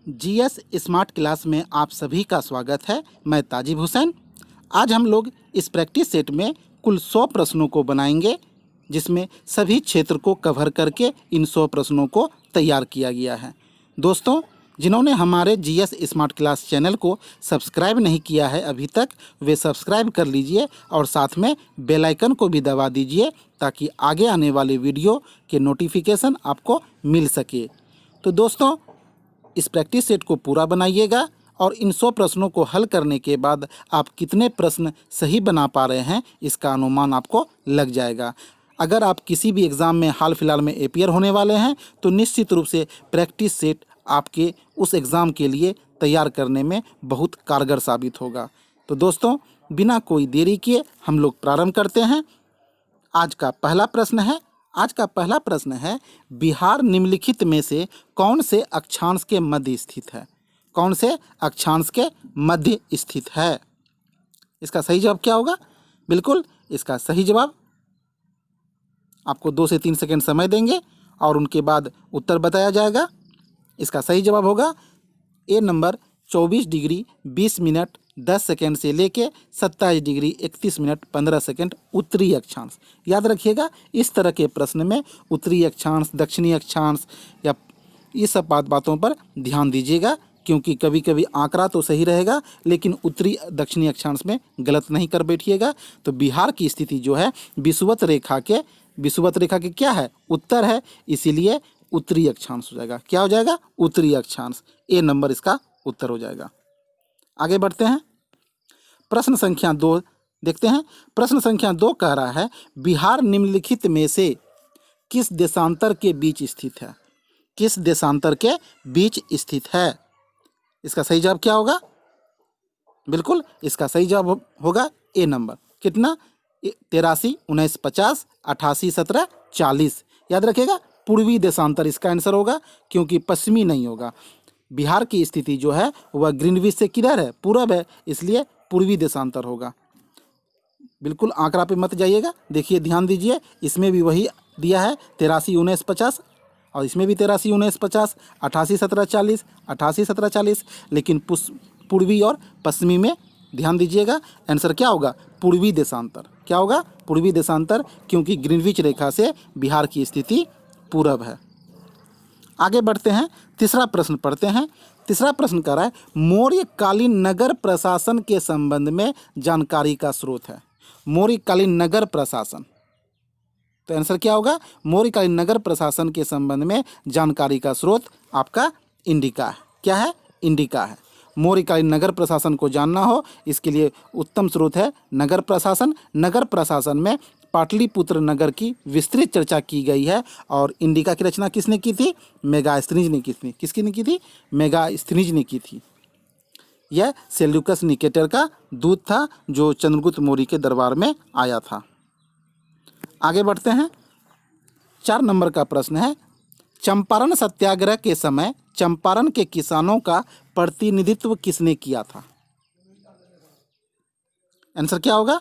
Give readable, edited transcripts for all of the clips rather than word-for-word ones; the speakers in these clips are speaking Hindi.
जीएस स्मार्ट क्लास में आप सभी का स्वागत है। मैं ताजिब हुसैन। आज हम लोग इस प्रैक्टिस सेट में कुल 100 प्रश्नों को बनाएंगे, जिसमें सभी क्षेत्र को कवर करके इन 100 प्रश्नों को तैयार किया गया है। दोस्तों, जिन्होंने हमारे जीएस स्मार्ट क्लास चैनल को सब्सक्राइब नहीं किया है अभी तक, वे सब्सक्राइब कर लीजिए और साथ में बेल आइकन को भी दबा दीजिए ताकि आगे आने वाले वीडियो के नोटिफिकेशन आपको मिल सके। तो दोस्तों, इस प्रैक्टिस सेट को पूरा बनाइएगा और इन 100 प्रश्नों को हल करने के बाद आप कितने प्रश्न सही बना पा रहे हैं इसका अनुमान आपको लग जाएगा। अगर आप किसी भी एग्ज़ाम में हाल फिलहाल में अपियर होने वाले हैं तो निश्चित रूप से प्रैक्टिस सेट आपके उस एग्ज़ाम के लिए तैयार करने में बहुत कारगर साबित होगा। तो दोस्तों, बिना कोई देरी किए हम लोग प्रारंभ करते हैं। आज का पहला प्रश्न है, बिहार निम्नलिखित में से कौन से अक्षांश के मध्य स्थित है? कौन से अक्षांश के मध्य स्थित है? इसका सही जवाब क्या होगा? बिल्कुल, इसका सही जवाब आपको 2 से 3 सेकंड समय देंगे और उनके बाद उत्तर बताया जाएगा। इसका सही जवाब होगा ए नंबर 24 डिग्री 20 मिनट 10 सेकंड से लेके 27 डिग्री 31 मिनट 15 सेकंड उत्तरी अक्षांश। याद रखिएगा, इस तरह के प्रश्न में उत्तरी अक्षांश, दक्षिणी अक्षांश या ये सब बातों पर ध्यान दीजिएगा, क्योंकि कभी कभी आंकड़ा तो सही रहेगा लेकिन उत्तरी दक्षिणी अक्षांश में गलत नहीं कर बैठिएगा। तो बिहार की स्थिति जो है विषुवत रेखा के क्या है? उत्तर है, इसीलिए उत्तरी अक्षांश हो जाएगा। क्या हो जाएगा? उत्तरी अक्षांश। ए नंबर इसका उत्तर हो जाएगा। आगे बढ़ते हैं। प्रश्न संख्या 2 देखते हैं। प्रश्न संख्या 2 कह रहा है, बिहार निम्नलिखित में से किस देशांतर के बीच स्थित है? किस देशांतर के बीच स्थित है? इसका सही जवाब क्या होगा? बिल्कुल, इसका सही जवाब होगा ए नंबर। कितना? 83 19 50 88 17 40। याद रखिएगा, पूर्वी देशांतर इसका आंसर होगा, क्योंकि पश्चिमी नहीं होगा। बिहार की स्थिति जो है वह ग्रीनविच से किधर है? पूरब है, इसलिए पूर्वी देशांतर होगा। बिल्कुल आंकड़ा पे मत जाइएगा, देखिए ध्यान दीजिए, इसमें भी वही दिया है 83 19 50 और इसमें भी 83 19 50 88 17 40 88 17 40, लेकिन पूर्वी और पश्चिमी में ध्यान दीजिएगा। आंसर क्या होगा? पूर्वी देशांतर। क्या होगा? पूर्वी देशांतर, क्योंकि ग्रीनविच रेखा से बिहार की स्थिति पूरब है। आगे बढ़ते हैं, तीसरा प्रश्न पढ़ते हैं। तीसरा प्रश्न कर रहा है, मौर्यकालीन नगर प्रशासन के संबंध में जानकारी का स्रोत है। मौर्यकालीन नगर प्रशासन, तो आंसर क्या होगा? मौर्यकालीन नगर प्रशासन के संबंध में जानकारी का स्रोत आपका इंडिका है। क्या है? इंडिका है। मौर्यकालीन नगर प्रशासन को जानना हो, इसके लिए उत्तम स्रोत है नगर प्रशासन। नगर प्रशासन में पाटलिपुत्र नगर की विस्तृत चर्चा की गई है और इंडिका की रचना किसने की थी? मेगास्थनीज ने की थी। किसकी ने की थी? मेगास्थनीज ने की थी। यह सेल्यूकस निकेटर का दूत था जो चंद्रगुप्त मौर्य के दरबार में आया था। आगे बढ़ते हैं। 4 नंबर का प्रश्न है, चंपारण सत्याग्रह के समय चंपारण के किसानों का प्रतिनिधित्व किसने किया था? आंसर क्या होगा?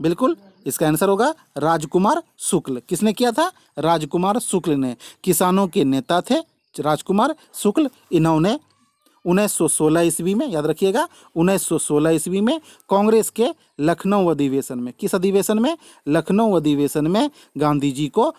बिल्कुल, इसका आंसर होगा राजकुमार शुक्ल। किसने किया था? राजकुमार शुक्ल ने। किसानों के नेता थे राजकुमार शुक्ल। इन्होंने 1916 ईस्वी में, याद रखिएगा, 1916 ईस्वी में कांग्रेस के लखनऊ अधिवेशन में, किस अधिवेशन में? लखनऊ अधिवेशन में गांधी जी को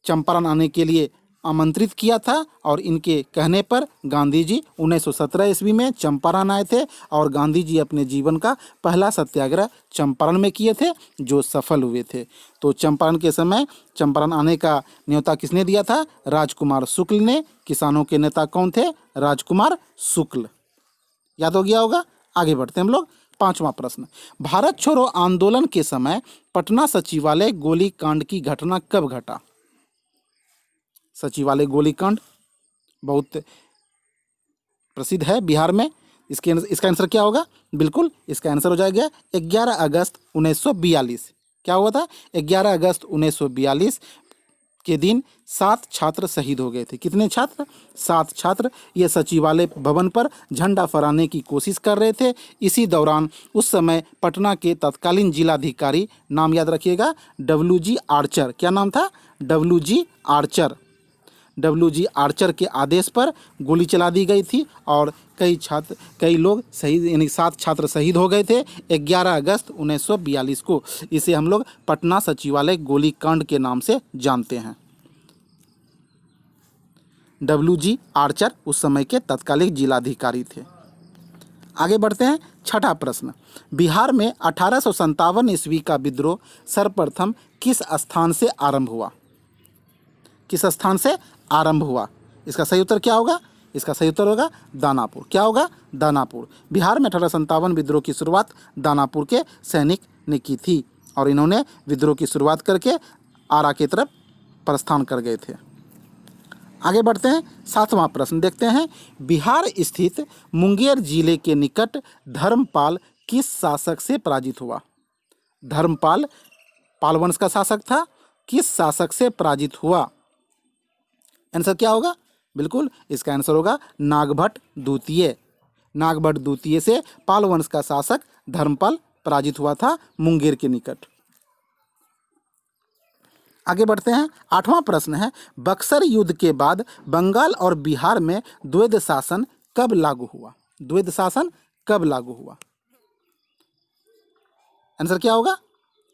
चंपारण आने के लिए आमंत्रित किया था और इनके कहने पर गांधी जी 1917 ईस्वी में चंपारण आए थे और गांधी जी अपने जीवन का पहला सत्याग्रह चंपारण में किए थे, जो सफल हुए थे। तो चंपारण के समय चंपारण आने का न्योता किसने दिया था? राजकुमार शुक्ल ने। किसानों के नेता कौन थे? राजकुमार शुक्ल। याद हो गया होगा। आगे बढ़ते हैं हम लोग। 5वां प्रश्न, भारत छोड़ो आंदोलन के समय पटना सचिवालय गोलीकांड की घटना कब घटा? सचिवालय गोलीकांड बहुत प्रसिद्ध है बिहार में। इसका आंसर क्या होगा? बिल्कुल, इसका आंसर हो जाएगा 11 अगस्त 1942। क्या हुआ था? 11 अगस्त 1942 के दिन 7 छात्र शहीद हो गए थे। कितने छात्र? 7 छात्र। ये सचिवालय भवन पर झंडा फहराने की कोशिश कर रहे थे। इसी दौरान उस समय पटना के तत्कालीन जिलाधिकारी, नाम याद रखिएगा, WG आर्चर। क्या नाम था? WG Archer. WG आर्चर के आदेश पर गोली चला दी गई थी और कई लोग शहीद यानी 7 छात्र शहीद हो गए थे 11 अगस्त 1942 को। इसे हम लोग पटना सचिवालय गोलीकांड के नाम से जानते हैं। WG आर्चर उस समय के तत्कालीन जिलाधिकारी थे। आगे बढ़ते हैं। छठा प्रश्न, बिहार में 1857 ईस्वी का विद्रोह सर्वप्रथम किस स्थान से आरंभ हुआ? किस स्थान से आरंभ हुआ? इसका सही उत्तर क्या होगा? इसका सही उत्तर होगा दानापुर। क्या होगा? दानापुर। बिहार में 1857 विद्रोह की शुरुआत दानापुर के सैनिक ने की थी और इन्होंने विद्रोह की शुरुआत करके आरा की तरफ प्रस्थान कर गए थे। आगे बढ़ते हैं। 7वां प्रश्न देखते हैं। बिहार स्थित मुंगेर जिले के निकट धर्मपाल किस शासक से पराजित हुआ? धर्मपाल पाल वंश का शासक था, किस शासक से पराजित हुआ? आंसर क्या होगा? बिल्कुल इसका आंसर होगा नागभट्ट द्वितीय। नागभट्ट द्वितीय से पाल वंश का शासक धर्मपाल पराजित हुआ था मुंगेर के निकट। आगे बढ़ते हैं। 8वां प्रश्न है, बक्सर युद्ध के बाद बंगाल और बिहार में द्वैध शासन कब लागू हुआ? द्वैध शासन कब लागू हुआ? आंसर क्या होगा?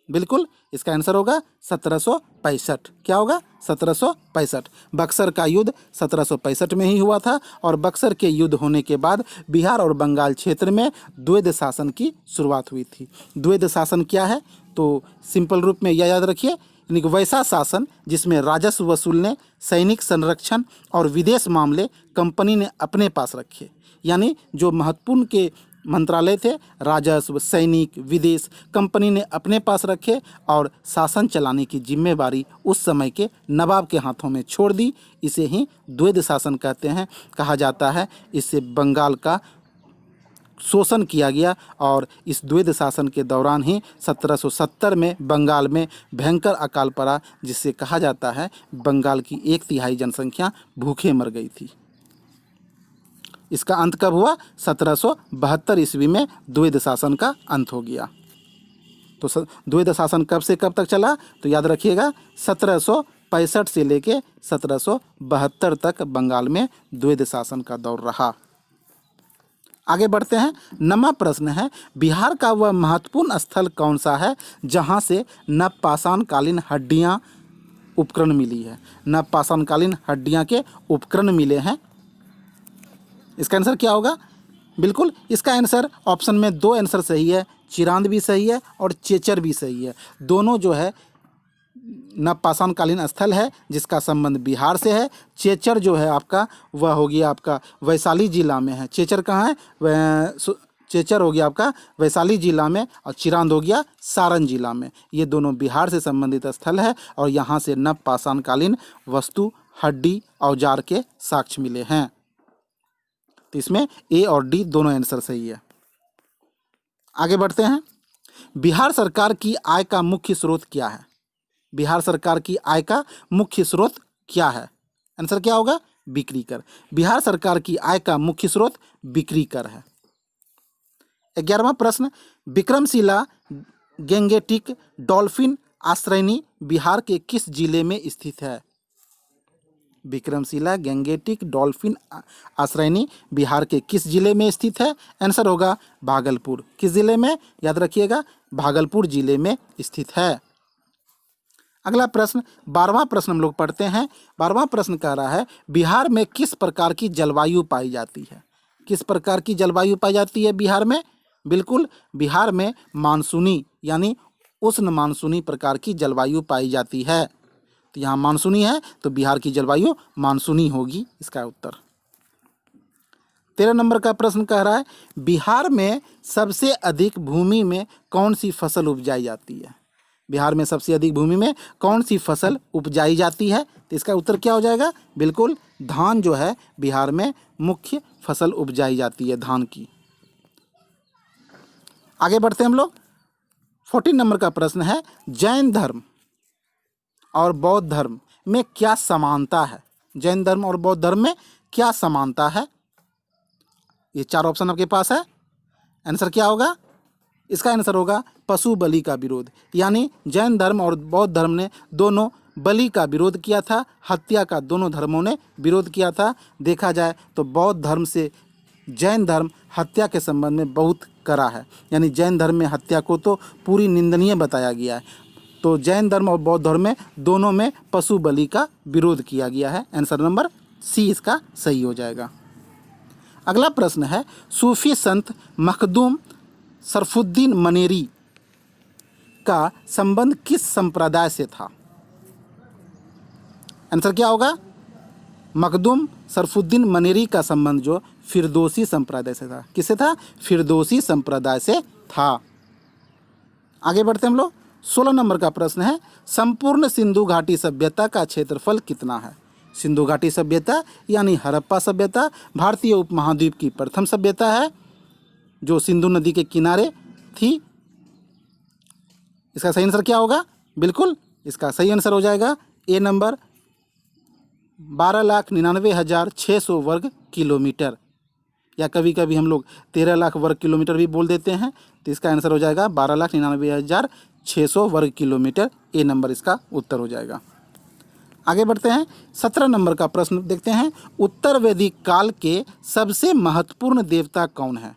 बिल्कुल इसका आंसर होगा 1765। क्या होगा? 1765। बक्सर का युद्ध 1765 में ही हुआ था और बक्सर के युद्ध होने के बाद बिहार और बंगाल क्षेत्र में द्वैध शासन की शुरुआत हुई थी। द्वैध शासन क्या है? तो सिंपल रूप में यह याद रखिए, यानी कि वैसा शासन जिसमें राजस्व वसूलने, सैनिक संरक्षण और विदेश मामले कंपनी ने अपने पास रखे। यानी जो महत्वपूर्ण के मंत्रालय थे, राजस्व, सैनिक, विदेश, कंपनी ने अपने पास रखे और शासन चलाने की जिम्मेवारी उस समय के नवाब के हाथों में छोड़ दी। इसे ही द्वैध शासन कहते हैं, कहा जाता है। इससे बंगाल का शोषण किया गया और इस द्वैध शासन के दौरान ही 1770 में बंगाल में भयंकर अकाल पड़ा, जिससे कहा जाता है बंगाल की 1/3 जनसंख्या भूखे मर गई थी। इसका अंत कब हुआ? 1772 ईस्वी में द्वैध शासन का अंत हो गया। तो द्वैध शासन कब से कब तक चला? तो याद रखिएगा 1765 से लेके 1772 तक बंगाल में द्वैध शासन का दौर रहा। आगे बढ़ते हैं। 9वां प्रश्न है, बिहार का वह महत्वपूर्ण स्थल कौन सा है जहां से नवपाषाणकालीन हड्डियां उपकरण मिली है? नवपाषाणकालीन हड्डियां के उपकरण मिले हैं। इसका आंसर क्या होगा? बिल्कुल इसका आंसर ऑप्शन में 2 आंसर सही है। चिरांद भी सही है और चेचर भी सही है। दोनों जो है नवपाषाणकालीन स्थल है जिसका संबंध बिहार से है। चेचर जो है आपका वह हो गया आपका वैशाली जिला में है। चेचर कहाँ है? चेचर हो गया आपका वैशाली जिला में और चिरांद हो गया सारण जिला में। ये दोनों बिहार से संबंधित स्थल है और यहाँ से नवपाषाणकालीन वस्तु, हड्डी, औजार के साक्ष्य मिले हैं। तो इसमें ए और डी दोनों आंसर सही है। आगे बढ़ते हैं। बिहार सरकार की आय का मुख्य स्रोत क्या है? बिहार सरकार की आय का मुख्य स्रोत क्या है? आंसर क्या होगा? बिक्री कर। बिहार सरकार की आय का मुख्य स्रोत बिक्री कर है। 11वां प्रश्न, विक्रमशिला गैंगेटिक डॉल्फिन आश्रयनी बिहार के किस जिले में स्थित है? विक्रमशिला गैंगेटिक डॉल्फिन आश्रयनी बिहार के किस जिले में स्थित है? आंसर होगा भागलपुर। किस जिले में? याद रखिएगा भागलपुर जिले में स्थित है। अगला प्रश्न 12वां प्रश्न हम लोग पढ़ते हैं। 12वां प्रश्न कह रहा है, बिहार में किस प्रकार की जलवायु पाई जाती है? किस प्रकार की जलवायु पाई जाती है बिहार में? बिल्कुल बिहार में मानसूनी यानी उष्ण मानसूनी प्रकार की जलवायु पाई जाती है। तो यहाँ मानसूनी है तो बिहार की जलवायु मानसूनी होगी इसका उत्तर। 13 नंबर का प्रश्न कह रहा है, बिहार में सबसे अधिक भूमि में कौन सी फसल उपजाई जाती है? बिहार में सबसे अधिक भूमि में कौन सी फसल उपजाई जाती है? तो इसका उत्तर क्या हो जाएगा? बिल्कुल धान जो है बिहार में मुख्य फसल उपजाई जाती है, धान की। आगे बढ़ते हैं हम लोग। 14 नंबर का प्रश्न है, जैन धर्म और बौद्ध धर्म में क्या समानता है? जैन धर्म और बौद्ध धर्म में क्या समानता है? ये 4 ऑप्शन आपके पास है। आंसर क्या होगा? इसका आंसर होगा पशु बलि का विरोध। यानी जैन धर्म और बौद्ध धर्म ने दोनों बलि का विरोध किया था, हत्या का दोनों धर्मों ने विरोध किया था। देखा जाए तो बौद्ध धर्म से जैन धर्म हत्या के संबंध में बहुत कड़ा है, यानी जैन धर्म में हत्या को तो पूरी निंदनीय बताया गया है। तो जैन धर्म और बौद्ध धर्म में दोनों में पशु बलि का विरोध किया गया है। आंसर नंबर सी इसका सही हो जाएगा। अगला प्रश्न है, सूफी संत मखदूम शरफुद्दीन मनेरी का संबंध किस संप्रदाय से था? आंसर क्या होगा? मखदूम शरफुद्दीन मनेरी का संबंध जो फिरदौसी संप्रदाय से था। किससे था? फिरदौसी संप्रदाय से था। आगे बढ़ते हम लोग। 16 नंबर का प्रश्न है, संपूर्ण सिंधु घाटी सभ्यता का क्षेत्रफल कितना है? सिंधु घाटी सभ्यता यानी हड़प्पा सभ्यता भारतीय उपमहाद्वीप की प्रथम सभ्यता है जो सिंधु नदी के किनारे थी। इसका सही आंसर क्या होगा? बिल्कुल इसका सही आंसर हो जाएगा ए नंबर 12,99,600 वर्ग किलोमीटर, या कभी कभी हम लोग 13 लाख वर्ग किलोमीटर भी बोल देते हैं। तो इसका आंसर हो जाएगा 12,99,600 वर्ग किलोमीटर। ए नंबर इसका उत्तर हो जाएगा। आगे बढ़ते हैं। 17 नंबर का प्रश्न देखते हैं, उत्तर वैदिक काल के सबसे महत्वपूर्ण देवता कौन है?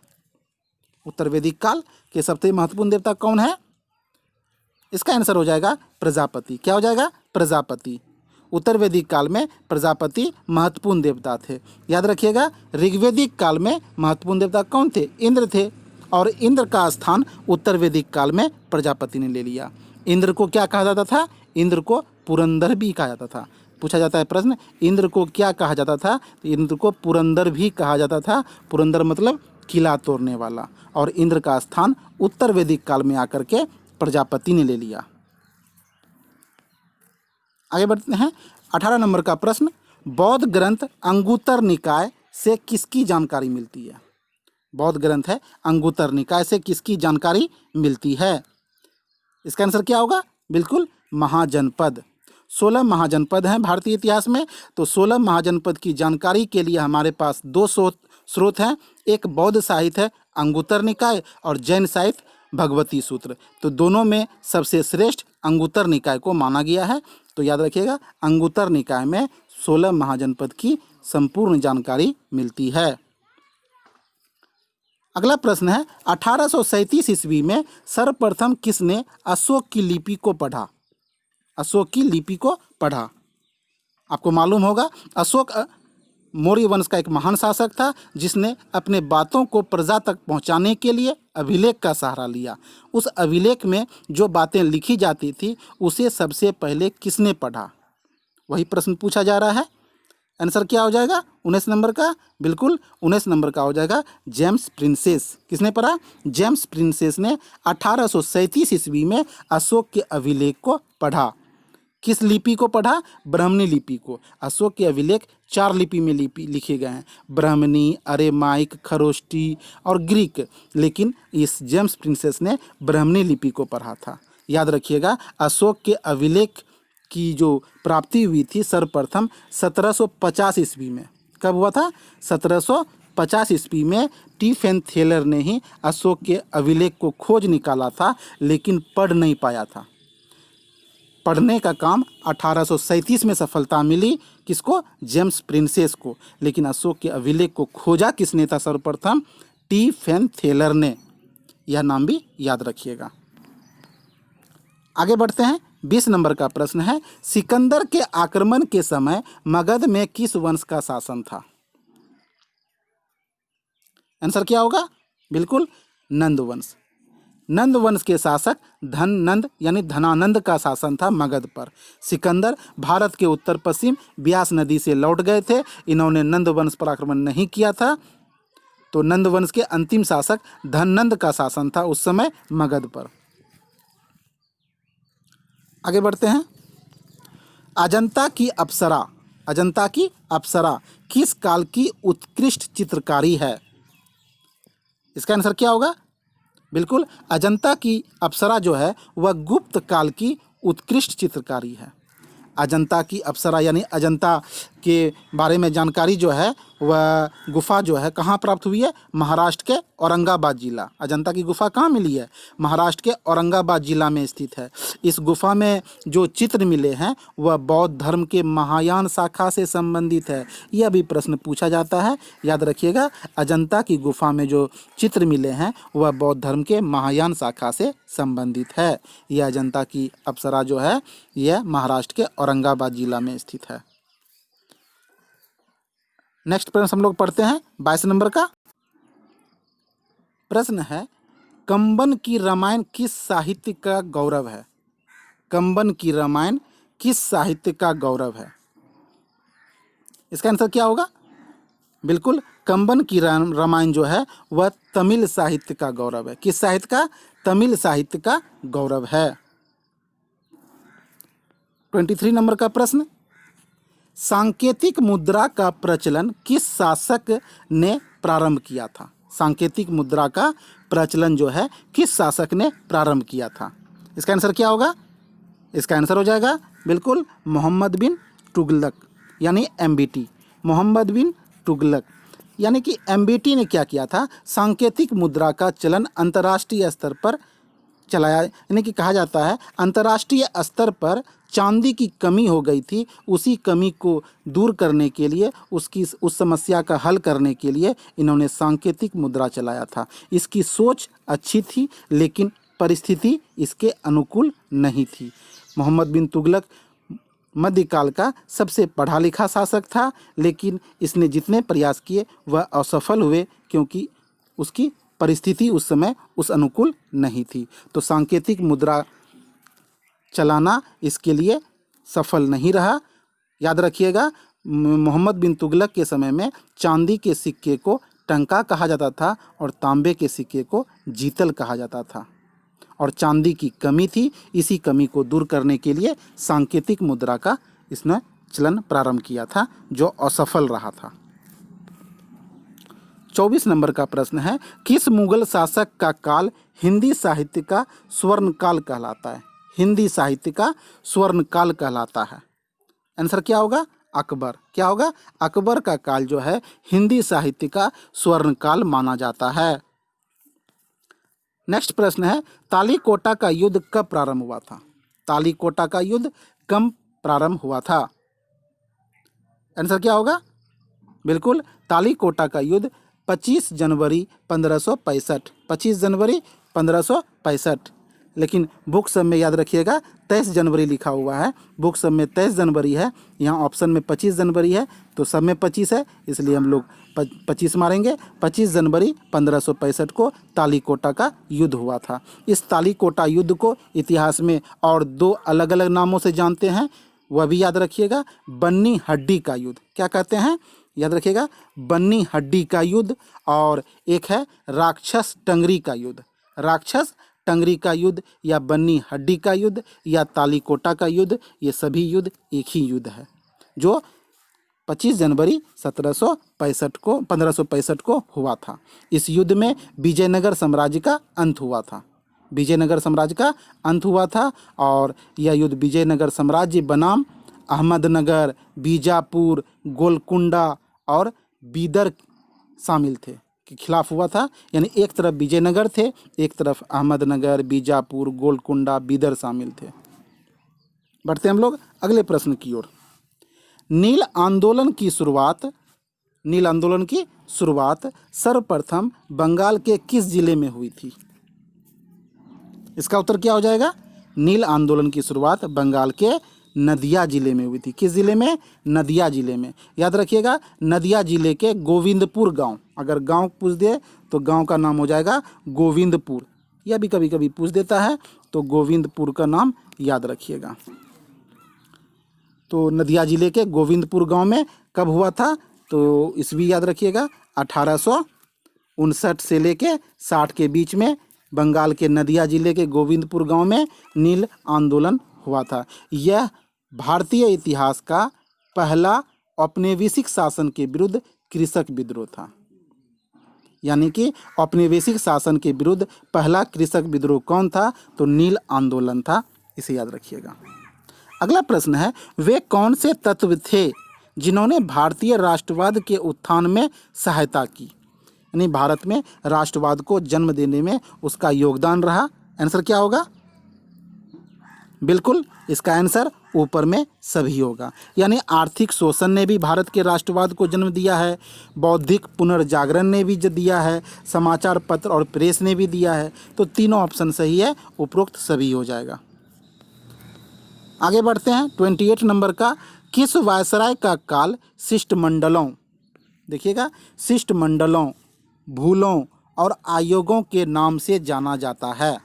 उत्तर वैदिक काल के सबसे महत्वपूर्ण देवता कौन है? इसका आंसर हो जाएगा प्रजापति। क्या हो जाएगा? प्रजापति। उत्तर वैदिक काल में प्रजापति महत्वपूर्ण देवता थे। याद रखिएगा, ऋग्वैदिक काल में महत्वपूर्ण देवता कौन थे? इंद्र थे, और इंद्र का स्थान उत्तर वैदिक काल में प्रजापति ने ले लिया। इंद्र को क्या कहा जाता था? इंद्र को पुरंदर भी कहा जाता था। पूछा जाता है प्रश्न, इंद्र को क्या कहा जाता था? तो इंद्र को पुरंदर भी कहा जाता था। पुरंदर मतलब किला तोड़ने वाला। और इंद्र का स्थान उत्तर वैदिक काल में आकर के प्रजापति ने ले लिया। आगे बढ़ते हैं। 18 नंबर का प्रश्न, बौद्ध ग्रंथ अंगुत्तर निकाय से किसकी जानकारी मिलती है? बौद्ध ग्रंथ है अंगुत्तर निकाय से किसकी जानकारी मिलती है? इसका आंसर क्या होगा? बिल्कुल महाजनपद। 16 महाजनपद हैं भारतीय इतिहास में। तो 16 महाजनपद की जानकारी के लिए हमारे पास 2 स्रोत हैं। एक बौद्ध साहित्य है अंगुत्तर निकाय, और जैन साहित्य भगवती सूत्र। तो दोनों में सबसे श्रेष्ठ अंगुत्तर निकाय को माना गया है। तो याद रखिएगा, अंगुत्तर निकाय में 16 महाजनपद की संपूर्ण जानकारी मिलती है। अगला प्रश्न है, 1837 ईस्वी में सर्वप्रथम किसने अशोक की लिपि को पढ़ा? अशोक की लिपि को पढ़ा। आपको मालूम होगा, अशोक मौर्य वंश का एक महान शासक था जिसने अपने बातों को प्रजा तक पहुंचाने के लिए अभिलेख का सहारा लिया। उस अभिलेख में जो बातें लिखी जाती थी उसे सबसे पहले किसने पढ़ा? वही प्रश्न पूछा जा रहा है। आंसर क्या हो जाएगा? 19 नंबर का। बिल्कुल 19 नंबर का हो जाएगा जेम्स प्रिंसेस। किसने पढ़ा? जेम्स प्रिंसेस ने 1837 ईस्वी में अशोक के अभिलेख को पढ़ा। किस लिपि को पढ़ा? ब्राह्मणी लिपि को। अशोक के अभिलेख 4 लिपि में लिखे गए हैं, ब्राह्मणी, अरेमाइक, खरोष्टी और ग्रीक। लेकिन इस जेम्स प्रिंसेस ने ब्राह्मणी लिपि को पढ़ा था। याद रखिएगा, अशोक के अभिलेख की जो प्राप्ति हुई थी सर्वप्रथम 1750 ईस्वी में। कब हुआ था? 1750 ईस्वी में टीफेनथेलर ने ही अशोक के अभिलेख को खोज निकाला था, लेकिन पढ़ नहीं पाया था। पढ़ने का काम 1837 में सफलता मिली। किसको? जेम्स प्रिंसेस को। लेकिन अशोक के अभिलेख को खोजा किसने था सर्वप्रथम? टीफेनथेलर ने। यह नाम भी याद रखिएगा। आगे बढ़ते हैं। 20 नंबर का प्रश्न है, सिकंदर के आक्रमण के समय मगध में किस वंश का शासन था? आंसर क्या होगा? बिल्कुल नंद वंश। नंद वंश के शासक धननंद यानी धनानंद का शासन था मगध पर। सिकंदर भारत के उत्तर पश्चिम ब्यास नदी से लौट गए थे। इन्होंने नंद वंश पर आक्रमण नहीं किया था। तो नंद वंश के अंतिम शासक धननंद का शासन था उस समय मगध पर। आगे बढ़ते हैं। अजंता की अप्सरा, अजंता की अप्सरा किस काल की उत्कृष्ट चित्रकारी है? इसका आंसर क्या होगा? बिल्कुल अजंता की अप्सरा जो है वह गुप्त काल की उत्कृष्ट चित्रकारी है। अजंता की अप्सरा यानी अजंता के बारे में जानकारी जो है वह गुफा जो है कहाँ प्राप्त हुई है? महाराष्ट्र के औरंगाबाद जिला। अजंता की गुफा कहाँ मिली है? महाराष्ट्र के औरंगाबाद जिला में स्थित है। इस गुफा में जो चित्र मिले हैं वह बौद्ध धर्म के महायान शाखा से संबंधित है। यह भी प्रश्न पूछा जाता है, याद रखिएगा। अजंता की गुफा में जो चित्र मिले हैं वह बौद्ध धर्म के महायान शाखा से संबंधित है। यह अजंता की अप्सरा जो है यह महाराष्ट्र के औरंगाबाद जिला में स्थित है। नेक्स्ट प्रश्न हम लोग पढ़ते हैं 22 नंबर का प्रश्न है, कंबन की रामायण किस साहित्य का गौरव है? कंबन की रामायण किस साहित्य का गौरव है? इसका आंसर क्या होगा? बिल्कुल, कंबन की रामायण जो है वह तमिल साहित्य का गौरव है। किस साहित्य का? तमिल साहित्य का गौरव है। 23 नंबर का प्रश्न, सांकेतिक मुद्रा का प्रचलन किस शासक ने प्रारंभ किया था? सांकेतिक मुद्रा का प्रचलन जो है किस शासक ने प्रारंभ किया था? इसका आंसर क्या होगा? इसका आंसर हो जाएगा बिल्कुल मोहम्मद बिन तुगलक, यानी एमबीटी। मोहम्मद बिन तुगलक यानी कि एमबीटी ने क्या किया था? सांकेतिक मुद्रा का चलन अंतर्राष्ट्रीय स्तर पर चलाया, यानी कि कहा जाता है अंतर्राष्ट्रीय स्तर पर चांदी की कमी हो गई थी। उसी कमी को दूर करने के लिए, उस समस्या का हल करने के लिए इन्होंने सांकेतिक मुद्रा चलाया था। इसकी सोच अच्छी थी लेकिन परिस्थिति इसके अनुकूल नहीं थी। मोहम्मद बिन तुगलक मध्यकाल का सबसे पढ़ा लिखा शासक था, लेकिन इसने जितने प्रयास किए वह असफल हुए क्योंकि उसकी परिस्थिति उस समय उस अनुकूल नहीं थी। तो सांकेतिक मुद्रा चलाना इसके लिए सफल नहीं रहा। याद रखिएगा, मोहम्मद बिन तुगलक के समय में चांदी के सिक्के को टंका कहा जाता था और तांबे के सिक्के को जीतल कहा जाता था, और चांदी की कमी थी। इसी कमी को दूर करने के लिए सांकेतिक मुद्रा का इसने चलन प्रारंभ किया था, जो असफल रहा था। 24 नंबर का प्रश्न है, किस मुगल शासक का काल हिंदी साहित्य का स्वर्ण काल कहलाता है? हिंदी साहित्य का स्वर्ण काल कहलाता है। आंसर क्या होगा? अकबर। क्या होगा? अकबर का काल जो है हिंदी साहित्य का स्वर्ण काल माना जाता है। नेक्स्ट प्रश्न है, तालीकोटा का युद्ध कब प्रारंभ हुआ था? तालीकोटा का युद्ध कब प्रारंभ हुआ था? आंसर क्या होगा? बिल्कुल, तालीकोटा का युद्ध 25 जनवरी 1565। 25 जनवरी 1565। लेकिन बुक सब में याद रखिएगा 23 जनवरी लिखा हुआ है। बुक सब में 23 जनवरी है, यहाँ ऑप्शन में 25 जनवरी है, तो सब में 25 है, इसलिए हम लोग 25 मारेंगे। 25 जनवरी 1565 को तालीकोटा का युद्ध हुआ था। इस तालीकोटा युद्ध को इतिहास में और 2 अलग अलग नामों से जानते हैं, वह भी याद रखिएगा। बन्नी हड्डी का युद्ध। क्या कहते हैं? याद रखिएगा, बन्नी हड्डी का युद्ध, और एक है राक्षस टंगरी का युद्ध। राक्षस टंगरी का युद्ध या बन्नी हड्डी का युद्ध या तालीकोटा का युद्ध, ये सभी युद्ध एक ही युद्ध है, जो 25 जनवरी 1565 को हुआ था। इस युद्ध में विजयनगर साम्राज्य का अंत हुआ था। विजयनगर साम्राज्य का अंत हुआ था, और यह युद्ध विजयनगर साम्राज्य बनाम अहमदनगर, बीजापुर, गोलकुंडा और बीदर शामिल थे के खिलाफ हुआ था। यानी एक तरफ विजयनगर थे, एक तरफ अहमदनगर, बीजापुर, गोलकुंडा, बीदर शामिल थे। बढ़ते हम लोग अगले प्रश्न की ओर। नील आंदोलन की शुरुआत सर्वप्रथम बंगाल के किस जिले में हुई थी? इसका उत्तर क्या हो जाएगा? नील आंदोलन की शुरुआत बंगाल के नदिया जिले में हुई थी। किस जिले में? नदिया जिले में। याद रखिएगा, नदिया जिले के गोविंदपुर गांव, अगर गांव पूछ दे तो गांव का नाम हो जाएगा गोविंदपुर। यह भी कभी कभी पूछ देता है, तो गोविंदपुर का नाम याद रखिएगा। तो नदिया जिले के गोविंदपुर गांव में कब हुआ था? तो ईस्वी याद रखिएगा 1859 से लेके 60 के बीच में बंगाल के नदिया जिले के गोविंदपुर गांव में नील आंदोलन हुआ था। यह भारतीय इतिहास का पहला औपनिवेशिक शासन के विरुद्ध कृषक विद्रोह था। यानी कि औपनिवेशिक शासन के विरुद्ध पहला कृषक विद्रोह कौन था? तो नील आंदोलन था। इसे याद रखिएगा। अगला प्रश्न है, वे कौन से तत्व थे जिन्होंने भारतीय राष्ट्रवाद के उत्थान में सहायता की, यानी भारत में राष्ट्रवाद को जन्म देने में उसका योगदान रहा। आंसर क्या होगा? बिल्कुल इसका आंसर ऊपर में सभी होगा। यानी आर्थिक शोषण ने भी भारत के राष्ट्रवाद को जन्म दिया है, बौद्धिक पुनर्जागरण ने भी दिया है, समाचार पत्र और प्रेस ने भी दिया है। तो तीनों ऑप्शन सही है, उपरोक्त सभी हो जाएगा। आगे बढ़ते हैं 28 नंबर का, किस वायसराय का काल शिष्टमंडलों, देखिएगा, शिष्टमंडलों, भूलों और आयोगों के नाम से जाना जाता है?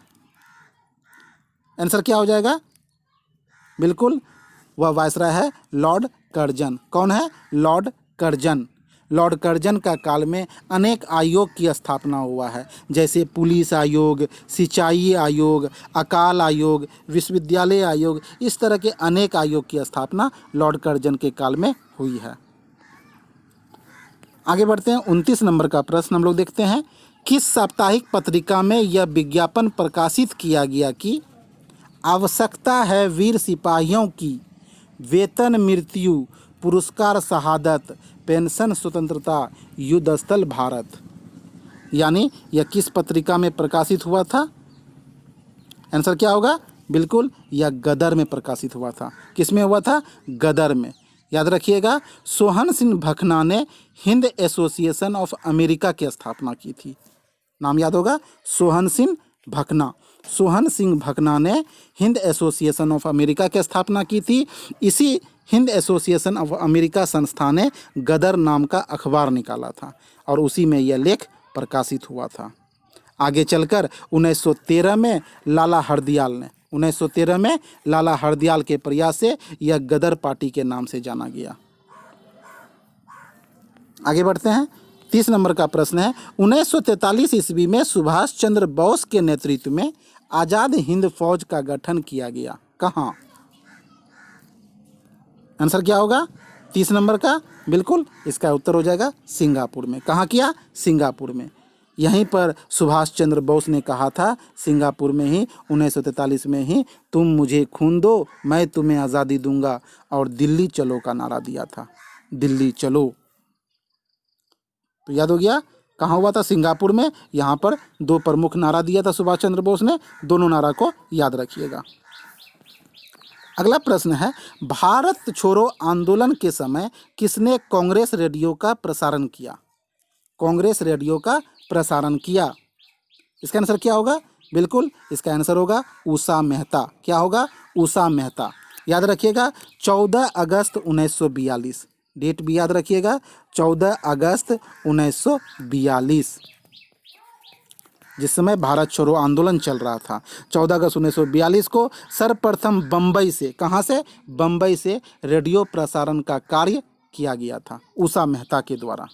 आंसर क्या हो जाएगा? बिल्कुल वह वायसराय है लॉर्ड कर्जन। कौन है? Lord Curzon. लॉर्ड कर्जन का काल में अनेक आयोग की स्थापना हुआ है, जैसे पुलिस आयोग, सिंचाई आयोग, अकाल आयोग, विश्वविद्यालय आयोग। इस तरह के अनेक आयोग की स्थापना लॉर्ड कर्जन के काल में हुई है। आगे बढ़ते हैं 29 नंबर का प्रश्न हम लोग देखते हैं, किस साप्ताहिक पत्रिका में यह विज्ञापन प्रकाशित किया गया कि आवश्यकता है वीर सिपाहियों की वेतन, मृत्यु, पुरस्कार, शहादत, पेंशन, स्वतंत्रता, युद्ध स्थल भारत? यानी यह किस पत्रिका में प्रकाशित हुआ था? आंसर क्या होगा? बिल्कुल यह गदर में प्रकाशित हुआ था। किस में हुआ था? गदर में। याद रखिएगा, सोहन सिंह भकना ने हिंद एसोसिएशन ऑफ अमेरिका की स्थापना की थी। नाम याद होगा, सोहन सिंह भकना। सोहन सिंह भकना ने हिंद एसोसिएशन ऑफ अमेरिका की स्थापना की थी। इसी हिंद एसोसिएशन ऑफ अमेरिका संस्था ने गदर नाम का अखबार निकाला था और उसी में यह लेख प्रकाशित हुआ था। आगे चलकर 1913 में लाला हरदयाल के प्रयास से यह गदर पार्टी के नाम से जाना गया। आगे बढ़ते हैं 30 नंबर का प्रश्न है, 1943 ईस्वी में सुभाष चंद्र बोस के नेतृत्व में आज़ाद हिंद फौज का गठन किया गया। कहाँ? आंसर क्या होगा 30 नंबर का? बिल्कुल इसका उत्तर हो जाएगा सिंगापुर में। कहाँ किया? सिंगापुर में। यहीं पर सुभाष चंद्र बोस ने कहा था, सिंगापुर में ही 1943 में ही, तुम मुझे खून दो मैं तुम्हें आज़ादी दूंगा, और दिल्ली चलो का नारा दिया था। दिल्ली चलो। तो याद हो गया कहाँ हुआ था? सिंगापुर में। यहाँ पर दो प्रमुख नारा दिया था सुभाष चंद्र बोस ने, दोनों नारा को याद रखिएगा। अगला प्रश्न है, भारत छोड़ो आंदोलन के समय किसने कांग्रेस रेडियो का प्रसारण किया? कांग्रेस रेडियो का प्रसारण किया। इसका आंसर क्या होगा? बिल्कुल इसका आंसर होगा उषा मेहता। क्या होगा? उषा मेहता। याद रखिएगा 14 अगस्त 1942, डेट भी याद रखिएगा 14 अगस्त 1942, जिस समय भारत छोड़ो आंदोलन चल रहा था। 14 अगस्त 1942 को सर्वप्रथम बम्बई से, कहाँ से? बम्बई से रेडियो प्रसारण का कार्य किया गया था उषा मेहता के द्वारा।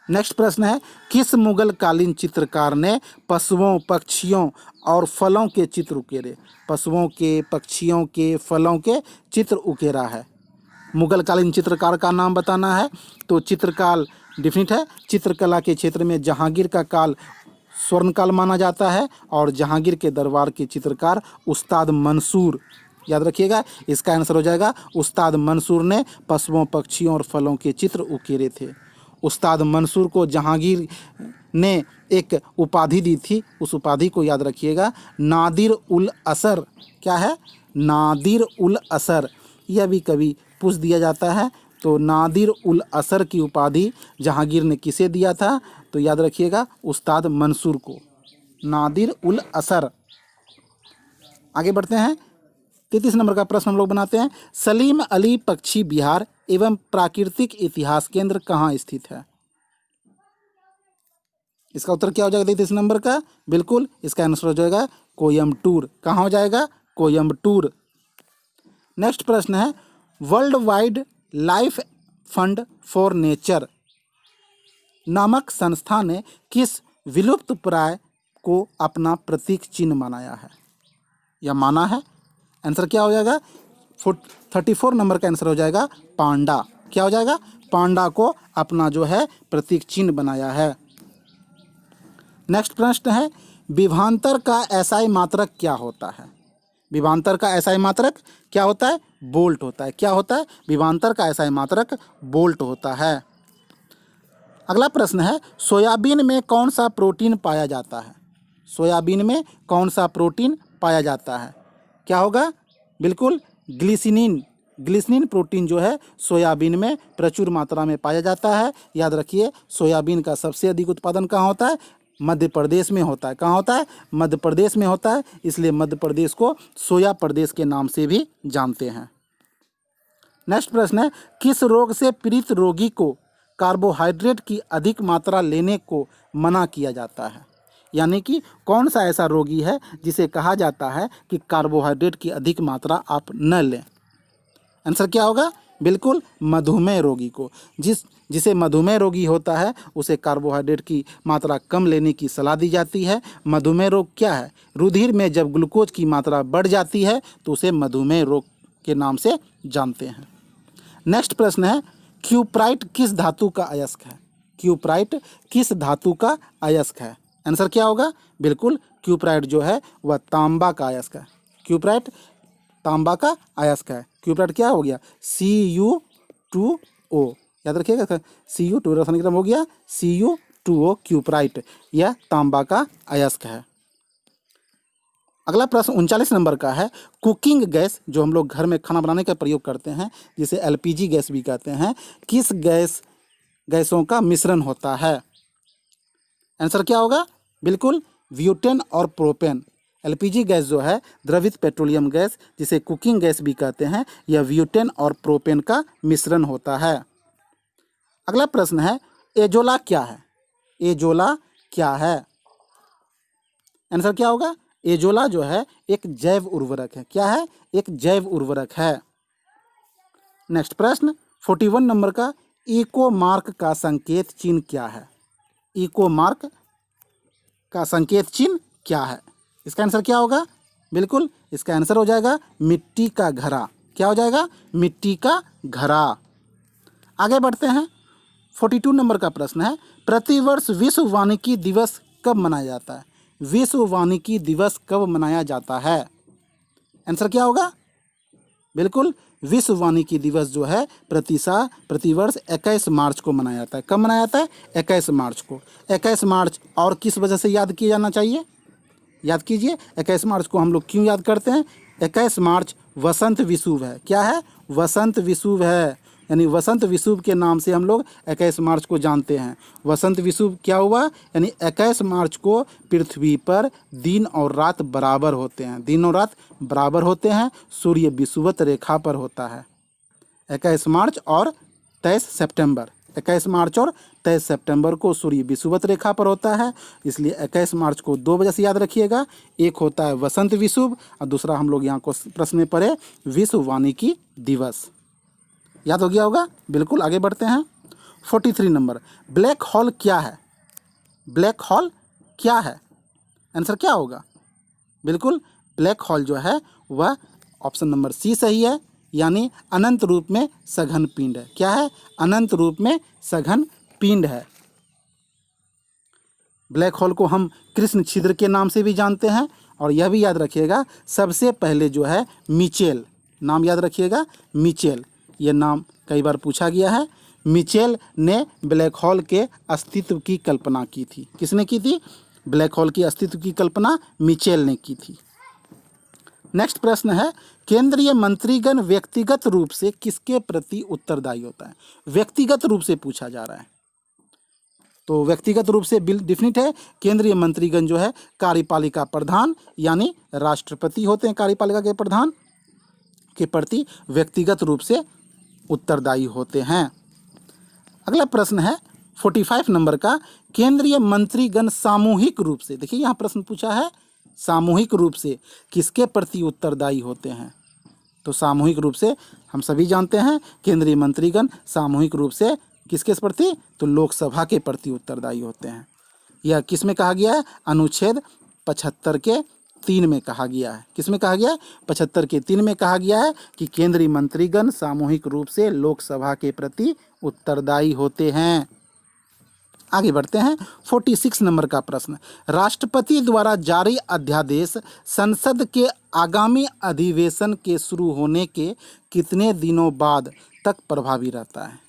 नेक्स्ट प्रश्न है, किस मुगल कालीन चित्रकार ने पशुओं, पक्षियों और फलों के चित्र उकेरे? पशुओं के, पक्षियों के, फलों के चित्र उकेरा है। मुगल कालीन चित्रकार का नाम बताना है तो चित्रकाल डिफिनिट है। चित्रकला के क्षेत्र में जहांगीर का काल स्वर्णकाल माना जाता है और जहांगीर के दरबार के चित्रकार उस्ताद मंसूर। याद रखिएगा इसका आंसर हो जाएगा उस्ताद मंसूर ने पशुओं, पक्षियों और फलों के चित्र उकेरे थे। उस्ताद मंसूर को जहांगीर ने एक उपाधि दी थी, उस उपाधि को याद रखिएगा नादिर उल असर। क्या है? नादिर उल असर। यह भी कभी पूछ दिया जाता है। तो नादिर उल असर की उपाधि जहांगीर ने किसे दिया था? तो याद रखिएगा उस्ताद मंसूर को, नादिर उल असर। आगे बढ़ते हैं 33 नंबर का प्रश्न हम लोग बनाते हैं, सलीम अली पक्षी विहार एवं प्राकृतिक इतिहास केंद्र कहाँ स्थित है? इसका उत्तर क्या हो जाएगा 33 नंबर का? बिल्कुल इसका आंसर हो जाएगा कोयम्बटूर। कहाँ हो जाएगा? कोयम्बटूर। नेक्स्ट प्रश्न है, world wide life fund for nature नामक संस्था ने किस विलुप्त प्राय को अपना प्रतीक चिन्ह बनाया है या माना है? आंसर क्या हो जाएगा? 34 नंबर का आंसर हो जाएगा पांडा। क्या हो जाएगा? पांडा को अपना जो है प्रतीक चिन्ह बनाया है। नेक्स्ट प्रश्न है, विभवांतर का एसआई मात्रक क्या होता है? विभवांतर का एसआई मात्रक क्या होता है? वोल्ट होता है। क्या होता है? विभवांतर का एसआई मात्रक वोल्ट होता है। अगला प्रश्न है, सोयाबीन में कौन सा प्रोटीन पाया जाता है? सोयाबीन में कौन सा प्रोटीन पाया जाता है? क्या होगा? बिल्कुल ग्लिसरीन। ग्लिसरीन प्रोटीन जो है सोयाबीन में प्रचुर मात्रा में पाया जाता है। याद रखिए, सोयाबीन का सबसे अधिक उत्पादन कहाँ होता है? मध्य प्रदेश में होता है। कहाँ होता है? मध्य प्रदेश में होता है। इसलिए मध्य प्रदेश को सोया प्रदेश के नाम से भी जानते हैं। नेक्स्ट प्रश्न है, किस रोग से पीड़ित रोगी को कार्बोहाइड्रेट की अधिक मात्रा लेने को मना किया जाता है? यानी कि कौन सा ऐसा रोगी है जिसे कहा जाता है कि कार्बोहाइड्रेट की अधिक मात्रा आप न लें? आंसर क्या होगा? बिल्कुल मधुमेह रोगी को। जिसे मधुमेह रोगी होता है उसे कार्बोहाइड्रेट की मात्रा कम लेने की सलाह दी जाती है। मधुमेह रोग क्या है? रुधिर में जब ग्लूकोज की मात्रा बढ़ जाती है तो उसे मधुमेह रोग के नाम से जानते हैं। नेक्स्ट प्रश्न है, क्यूप्राइट किस धातु का अयस्क है? क्यूप्राइट किस धातु का अयस्क है? आंसर क्या होगा? बिल्कुल क्यूप्राइट जो है वह तांबा का अयस्क है। क्यूप्राइट तांबा का अयस्क है। क्यूप्राइट क्या हो गया? Cu2O। याद रखिएगा, Cu2 रासायनिक नाम हो गया Cu2O। क्यूप्राइट यह तांबा का अयस्क है। अगला प्रश्न 39 नंबर का है, कुकिंग गैस जो हम लोग घर में खाना बनाने का प्रयोग करते हैं, जिसे एलपीजी गैस भी कहते हैं, किस गैसों का मिश्रण होता है? आंसर क्या होगा? बिल्कुल ब्यूटेन और प्रोपेन। एलपीजी गैस जो है द्रवित पेट्रोलियम गैस, जिसे कुकिंग गैस भी कहते हैं, यह ब्यूटेन और प्रोपेन का मिश्रण होता है। अगला प्रश्न है, एजोला क्या है? एजोला क्या है? आंसर क्या होगा? एजोला जो है एक जैव उर्वरक है। क्या है? एक जैव उर्वरक है। नेक्स्ट प्रश्न 41 नंबर का, इको मार्क का संकेत चिन्ह क्या है? इको मार्क का संकेत चिन्ह क्या है? इसका आंसर क्या होगा? बिल्कुल इसका आंसर हो जाएगा मिट्टी का घड़ा। क्या हो जाएगा? मिट्टी का घड़ा। आगे बढ़ते हैं। 42 नंबर का प्रश्न है, प्रतिवर्ष विश्व वानिकी दिवस कब मनाया जाता है? विश्व वानिकी दिवस कब मनाया जाता है? आंसर क्या होगा? बिल्कुल विश्व वानिकी दिवस जो है प्रतिवर्ष 21 मार्च को मनाया जाता है। कब मनाया जाता है? 21 मार्च को। 21 मार्च और किस वजह से याद किया जाना चाहिए? याद कीजिए, 21 मार्च को हम लोग क्यों याद करते हैं? 21 मार्च वसंत विषुव है। क्या है? वसंत विषुव है। यानी वसंत विषुव के नाम से हम लोग 21 मार्च को जानते हैं। वसंत विषुव क्या हुआ? यानी 21 मार्च को पृथ्वी पर दिन और रात बराबर होते हैं। दिन और रात बराबर होते हैं। सूर्य विषुवत रेखा पर होता है। 21 मार्च और 23 सितंबर, 21 मार्च और 23 सितंबर को सूर्य विषुवत रेखा पर होता है। इसलिए 21 मार्च को 2 वजह से याद रखिएगा। एक होता है वसंत विषुव और दूसरा हम लोग यहाँ को प्रश्न में पढ़े विश्व वानिकी दिवस। याद हो गया होगा? बिल्कुल आगे बढ़ते हैं। 43 नंबर, ब्लैक होल क्या है? ब्लैक होल क्या है? आंसर क्या होगा? बिल्कुल ब्लैक होल जो है वह ऑप्शन नंबर सी सही है, यानी अनंत रूप में सघन पिंड है। क्या है? अनंत रूप में सघन पिंड है। ब्लैक होल को हम कृष्ण छिद्र के नाम से भी जानते हैं। और यह भी याद रखिएगा, सबसे पहले जो है मिचेल, नाम याद रखिएगा मिचेल, ये नाम कई बार पूछा गया है। मिचेल ने ब्लैक होल के अस्तित्व की कल्पना की थी। किसने की थी? ब्लैक होल के अस्तित्व की कल्पना मिचेल ने की थी। नेक्स्ट प्रश्न है, केंद्रीय मंत्रीगण व्यक्तिगत रूप से किसके प्रति उत्तरदायी होता है? व्यक्तिगत रूप से पूछा जा रहा है, तो व्यक्तिगत रूप से बिल डिफिनिट है। केंद्रीय मंत्रीगण जो है कार्यपालिका प्रधान यानी राष्ट्रपति होते हैं, कार्यपालिका के प्रधान के प्रति व्यक्तिगत रूप से उत्तरदायी होते हैं। अगला प्रश्न है 45 नंबर का, केंद्रीय मंत्रीगण सामूहिक रूप से, देखिए यहाँ प्रश्न पूछा है सामूहिक रूप से किसके प्रति उत्तरदायी होते हैं? तो सामूहिक रूप से हम सभी जानते हैं केंद्रीय मंत्रीगण सामूहिक रूप से किसके प्रति? तो लोकसभा के प्रति उत्तरदायी होते हैं। यह किस में कहा गया है? अनुच्छेद 75 के 3 में कहा गया है। किस में कहा गया है? 75 के 3 में कहा गया है कि केंद्रीय मंत्रीगण सामूहिक रूप से लोकसभा के प्रति उत्तरदायी होते हैं। आगे बढ़ते हैं। 46 नंबर का प्रश्न, राष्ट्रपति द्वारा जारी अध्यादेश संसद के आगामी अधिवेशन के शुरू होने के कितने दिनों बाद तक प्रभावी रहता है?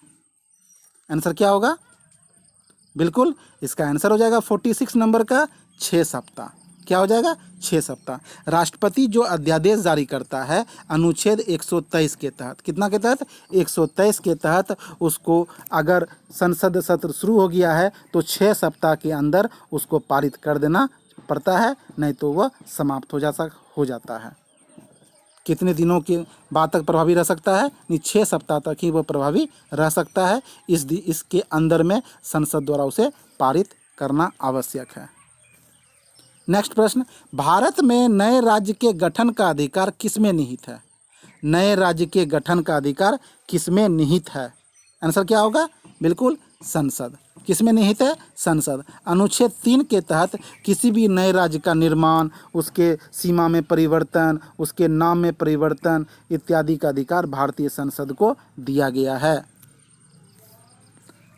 आंसर क्या होगा? बिल्कुल इसका आंसर हो जाएगा 46 नंबर का 6 सप्ताह। क्या हो जाएगा? 6 सप्ताह। राष्ट्रपति जो अध्यादेश जारी करता है अनुच्छेद 123 के तहत, कितना के तहत? 123 के तहत उसको अगर संसद सत्र शुरू हो गया है तो 6 सप्ताह के अंदर उसको पारित कर देना पड़ता है, नहीं तो वह समाप्त हो जाता है। कितने दिनों के बाद तक प्रभावी रह सकता है? नहीं, 6 सप्ताह तक ही वह प्रभावी रह सकता है। इसके अंदर में संसद द्वारा उसे पारित करना आवश्यक है। नेक्स्ट प्रश्न, भारत में नए राज्य के गठन का अधिकार किसमें निहित है? नए राज्य के गठन का अधिकार किसमें निहित है? आंसर क्या होगा? बिल्कुल संसद। किसमें निहित है? संसद। अनुच्छेद 3 के तहत किसी भी नए राज्य का निर्माण, उसके सीमा में परिवर्तन, उसके नाम में परिवर्तन इत्यादि का अधिकार भारतीय संसद को दिया गया है।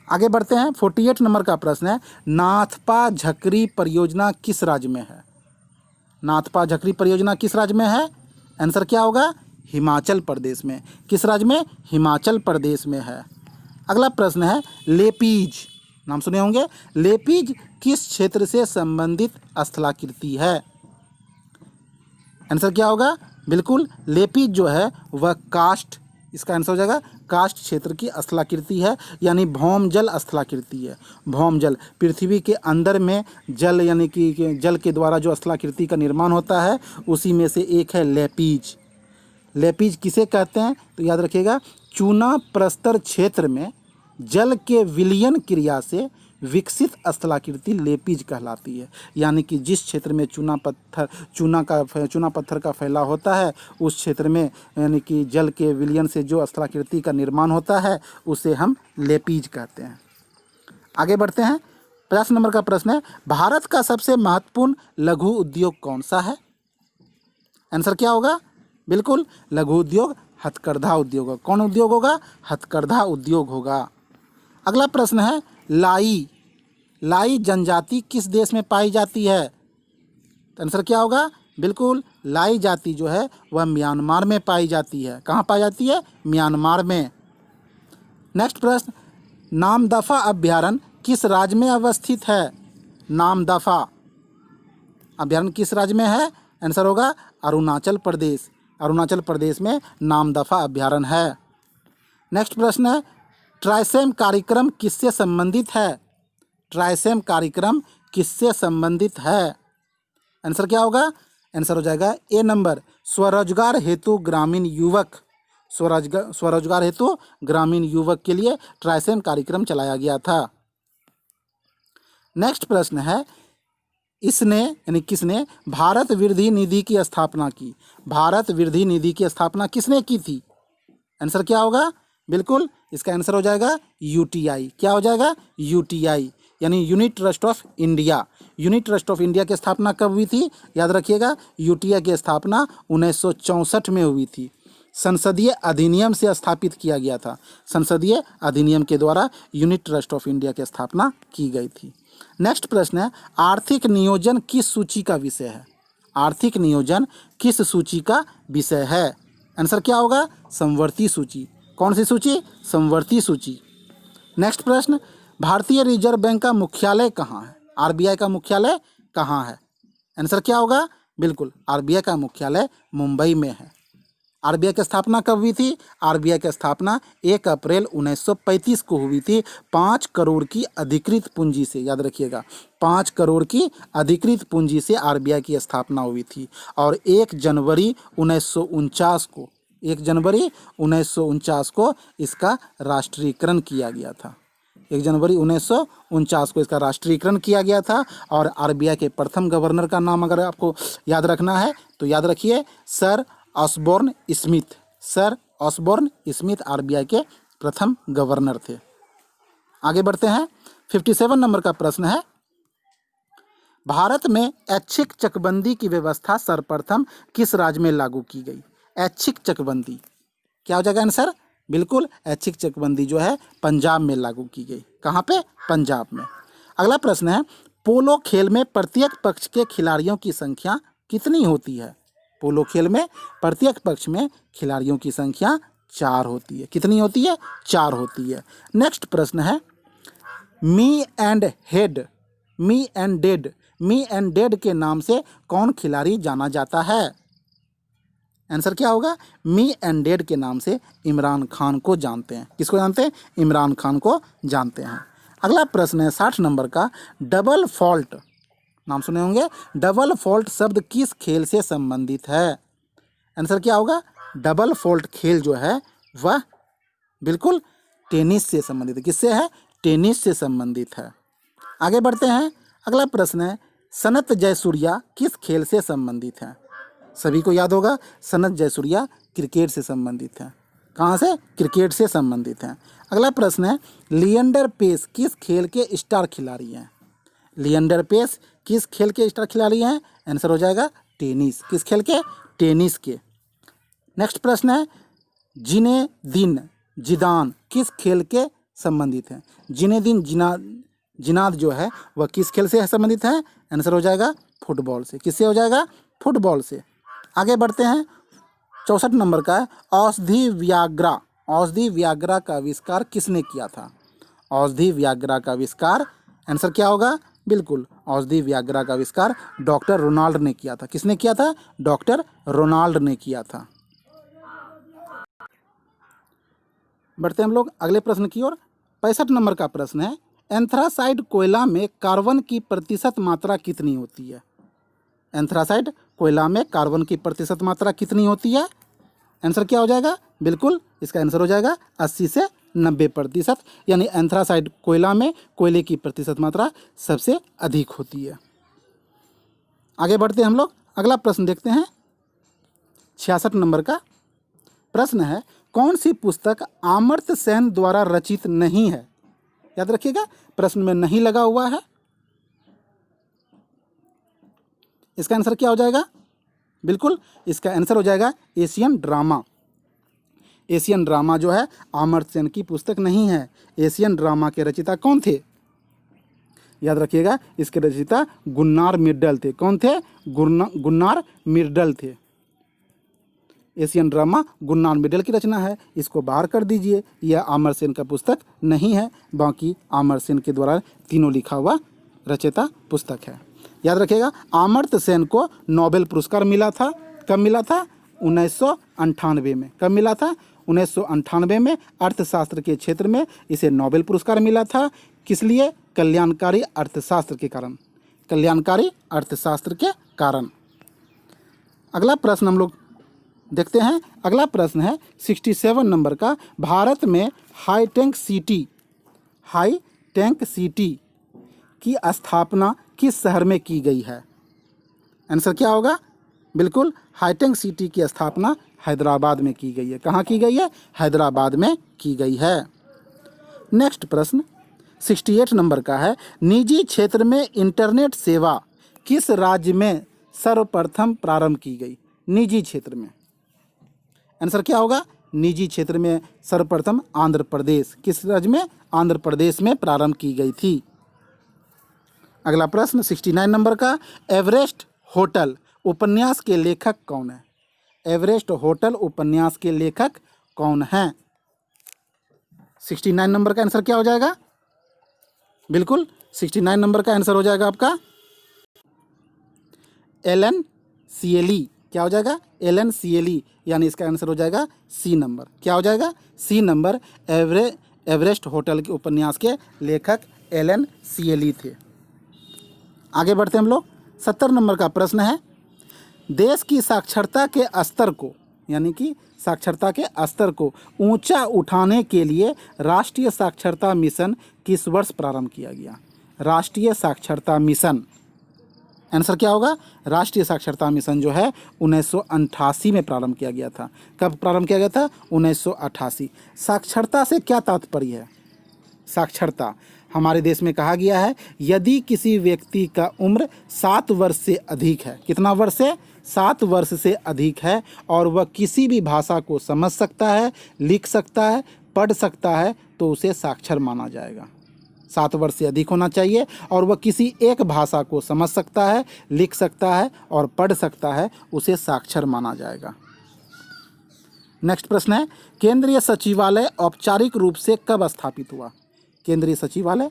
आगे बढ़ते हैं। 48 नंबर का प्रश्न है, नाथपा झकरी परियोजना किस राज्य में है? नाथपा झकरी परियोजना किस राज्य में है? आंसर क्या होगा? हिमाचल प्रदेश में। किस राज्य में? हिमाचल प्रदेश में है। अगला प्रश्न है, लेपीज, नाम सुने होंगे। लेपीज किस क्षेत्र से संबंधित स्थलाकृति है? आंसर क्या होगा? बिल्कुल लेपीज जो है वह कास्ट, इसका आंसर हो जाएगा कास्ट क्षेत्र की स्थलाकृति है, यानी भौम जल स्थलाकृति है। भौम जल, पृथ्वी के अंदर में जल, यानी कि जल के द्वारा जो स्थलाकृति का निर्माण होता है उसी में से एक है लेपीज। लेपीज किसे कहते हैं? तो याद रखिएगा, चूना प्रस्तर क्षेत्र में जल के विलयन क्रिया से विकसित स्थलाकृति लेपीज कहलाती है। यानी कि जिस क्षेत्र में चूना पत्थर का फैलाव होता है उस क्षेत्र में, यानी कि जल के विलयन से जो स्थलाकृति का निर्माण होता है उसे हम लेपीज कहते हैं। आगे बढ़ते हैं। 50 नंबर का प्रश्न है, भारत का सबसे महत्वपूर्ण लघु उद्योग कौन सा है? आंसर क्या होगा? बिल्कुल लघु उद्योग हथकरघा उद्योग होगा। कौन उद्योग होगा? हथकरघा उद्योग होगा। अगला प्रश्न है, लाई जनजाति किस देश में पाई जाती है? आंसर क्या होगा? बिल्कुल लाई जाति जो है वह म्यांमार में पाई जाती है। कहाँ पाई जाती है? म्यांमार में। नेक्स्ट प्रश्न, नामदफा अभयारण्य किस राज्य में अवस्थित है? नामदफा अभयारण्य किस राज्य में है? आंसर होगा अरुणाचल प्रदेश। अरुणाचल प्रदेश में नामदफा अभयारण्य है। नेक्स्ट प्रश्न है, ट्राइसेम कार्यक्रम किससे संबंधित है? ट्राइसेम कार्यक्रम किससे संबंधित है? आंसर क्या होगा? आंसर हो जाएगा ए नंबर, स्वरोजगार हेतु ग्रामीण युवक। स्वरोजगार हेतु ग्रामीण युवक के लिए ट्राइसेम कार्यक्रम चलाया गया था। नेक्स्ट प्रश्न है, इसने यानी किसने भारत वृद्धि निधि की स्थापना की? भारत वृद्धि निधि की स्थापना किसने की थी? आंसर क्या होगा? बिल्कुल इसका आंसर हो जाएगा यूटीआई। क्या हो जाएगा? यूटीआई, यानी unit trust of India. Unit trust of India की स्थापना कब हुई थी? याद रखिएगा, यूटीआई की स्थापना 1964 में हुई थी। संसदीय अधिनियम से स्थापित किया गया था। संसदीय अधिनियम के द्वारा यूनिट ट्रस्ट ऑफ इंडिया की स्थापना की गई थी। नेक्स्ट प्रश्न है, आर्थिक नियोजन किस सूची का विषय है? आर्थिक नियोजन किस सूची का विषय है? आंसर क्या होगा? समवर्ती सूची। कौन सी सूची? समवर्ती सूची। नेक्स्ट प्रश्न, भारतीय रिजर्व बैंक का मुख्यालय कहाँ है? आरबीआई का मुख्यालय कहाँ है? आंसर क्या होगा? बिल्कुल आरबीआई का मुख्यालय मुंबई में है। आरबीआई की स्थापना कब हुई थी? आरबीआई की स्थापना 1 अप्रैल 1935 को हुई थी। 5 करोड़ की अधिकृत पूंजी से, याद रखिएगा 5 करोड़ की अधिकृत पूंजी से आरबीआई की स्थापना हुई थी। और 1 जनवरी 1949 को 1 जनवरी 1949 को इसका राष्ट्रीयकरण किया गया था। 1 जनवरी 1949 को इसका राष्ट्रीयकरण किया गया था। और आरबीआई के प्रथम गवर्नर का नाम अगर आपको याद रखना है तो याद रखिए sir Osborne Smith. Sir Osborne Smith RBI के प्रथम गवर्नर थे। आगे बढ़ते हैं। 57 नंबर का प्रश्न है, भारत में ऐच्छिक चकबंदी की व्यवस्था सर्वप्रथम किस राज्य में लागू की गई? ऐच्छिक चकबंदी क्या हो जाएगा आंसर? बिल्कुल ऐच्छिक चकबंदी जो है पंजाब में लागू की गई। कहाँ पे? पंजाब में। अगला प्रश्न है, पोलो खेल में प्रत्येक पक्ष के खिलाड़ियों की संख्या कितनी होती है? पोलो खेल में प्रत्येक पक्ष में खिलाड़ियों की संख्या 4 होती है। कितनी होती है? 4 होती है। नेक्स्ट प्रश्न है, मी एंड डेड के नाम से कौन खिलाड़ी जाना जाता है? आंसर क्या होगा? मी एंड डेड के नाम से इमरान खान को जानते हैं। किसको जानते हैं? इमरान खान को जानते हैं। अगला प्रश्न है 60 नंबर का, डबल फॉल्ट, नाम सुने होंगे, डबल फॉल्ट शब्द किस खेल से संबंधित है? आंसर क्या होगा? डबल फॉल्ट खेल जो है वह बिल्कुल टेनिस से संबंधित है। किससे है? टेनिस से संबंधित है। आगे बढ़ते हैं। अगला प्रश्न है, सनत जयसूर्या किस खेल से संबंधित है? सभी को याद होगा, सनत जयसूर्या क्रिकेट से संबंधित है। कहाँ से? क्रिकेट से संबंधित है। अगला प्रश्न है, लिएंडर पेस किस खेल के स्टार खिलाड़ी हैं? लिएंडर पेस किस खेल के स्टार खिलाड़ी हैं? आंसर हो जाएगा टेनिस। किस खेल के? टेनिस के। नेक्स्ट प्रश्न है, जिनेदिन जिदान किस खेल के संबंधित हैं? जिनेदिन जिनाद जो है वह किस खेल से संबंधित है? आंसर हो जाएगा फुटबॉल से। किससे हो जाएगा? फुटबॉल से। आगे बढ़ते हैं। 64 नंबर का है, औषधि व्याग्रा का आविष्कार किसने किया था? औषधि व्याग्रा का आविष्कार, आंसर क्या होगा? बिल्कुल, औषधि व्याग्रा का आविष्कार डॉक्टर रोनाल्ड ने किया था। किसने किया था? डॉक्टर रोनाल्ड ने किया था। बढ़ते हैं हम लोग अगले प्रश्न की ओर। 65 नंबर का प्रश्न है, एंथ्रासाइड कोयला में कार्बन की प्रतिशत मात्रा कितनी होती है? एंथ्रासाइड कोयला में कार्बन की प्रतिशत मात्रा कितनी होती है? आंसर क्या हो जाएगा? बिल्कुल, इसका आंसर हो जाएगा 80 से 90%। यानी एंथ्रासाइड कोयला में कोयले की प्रतिशत मात्रा सबसे अधिक होती है। आगे बढ़ते हैं हम लोग। अगला प्रश्न देखते हैं। 66 नंबर का प्रश्न है, कौन सी पुस्तक अमर्त्य सेन द्वारा रचित नहीं है? याद रखिएगा, प्रश्न में नहीं लगा हुआ है। इसका आंसर क्या हो जाएगा? बिल्कुल, इसका आंसर हो जाएगा एशियन ड्रामा। एशियन ड्रामा जो है अमर्त्य सेन की पुस्तक नहीं है। एशियन ड्रामा के रचयिता कौन थे? याद रखिएगा, इसके रचयिता गुन्नार मिर्डल थे। कौन थे? गुन्नार मिर्डल थे। एशियन ड्रामा गुन्नार मिर्डल की रचना है। इसको बाहर कर दीजिए, यह अमर्त्य सेन का पुस्तक नहीं है। बाकी अमर्त्य सेन के द्वारा तीनों लिखा हुआ रचयिता पुस्तक है। याद रखिएगा, अमर्त्य सेन को नोबेल पुरस्कार मिला था। कब मिला था? 1998 में। कब मिला था? 1998 में अर्थशास्त्र के क्षेत्र में इसे नोबेल पुरस्कार मिला था। किस लिए? कल्याणकारी अर्थशास्त्र के कारण। कल्याणकारी अर्थशास्त्र के कारण। अगला प्रश्न हम लोग देखते हैं। अगला प्रश्न है 67 नंबर का, भारत में हाई टैंक सिटी की स्थापना किस शहर में की गई है? आंसर क्या होगा? बिल्कुल, हाईटेक सिटी की स्थापना हैदराबाद में की गई है। कहाँ की गई है? हैदराबाद में की गई है। नेक्स्ट प्रश्न 68 नंबर का है, निजी क्षेत्र में इंटरनेट सेवा किस राज्य में सर्वप्रथम प्रारंभ की गई? निजी क्षेत्र में। आंसर क्या होगा? निजी क्षेत्र में सर्वप्रथम आंध्र प्रदेश। किस राज्य में? आंध्र प्रदेश में प्रारंभ की गई थी। अगला प्रश्न 69 नंबर का, एवरेस्ट होटल उपन्यास के लेखक कौन है? एवरेस्ट होटल उपन्यास के लेखक कौन हैं? 69 नंबर का आंसर क्या हो जाएगा? बिल्कुल, 69 नंबर का आंसर हो जाएगा आपका एलन सीएली। क्या हो जाएगा? एलन सीएली, यानी इसका आंसर हो जाएगा सी नंबर। क्या हो जाएगा? सी नंबर। एवरेस्ट होटल के उपन्यास के लेखक एलन सीएली थे। आगे बढ़ते हम लोग। 70 नंबर का प्रश्न है, देश की साक्षरता के स्तर को, यानी कि साक्षरता के स्तर को ऊंचा उठाने के लिए राष्ट्रीय साक्षरता मिशन किस वर्ष प्रारंभ किया गया? राष्ट्रीय साक्षरता मिशन। आंसर क्या होगा? राष्ट्रीय साक्षरता मिशन जो है 1988 में प्रारंभ किया गया था। कब प्रारंभ किया गया था? 1988। साक्षरता से क्या तात्पर्य है? साक्षरता, हमारे देश में कहा गया है, यदि किसी व्यक्ति का उम्र 7 वर्ष से अधिक है, कितना वर्ष से? 7 वर्ष से अधिक है, और वह किसी भी भाषा को समझ सकता है, लिख सकता है, पढ़ सकता है, तो उसे साक्षर माना जाएगा। 7 वर्ष से अधिक होना चाहिए और वह किसी एक भाषा को समझ सकता है, लिख सकता है और पढ़ सकता है, उसे साक्षर माना जाएगा। नेक्स्ट प्रश्न है, केंद्रीय सचिवालय औपचारिक रूप से कब स्थापित हुआ? केंद्रीय सचिवालय,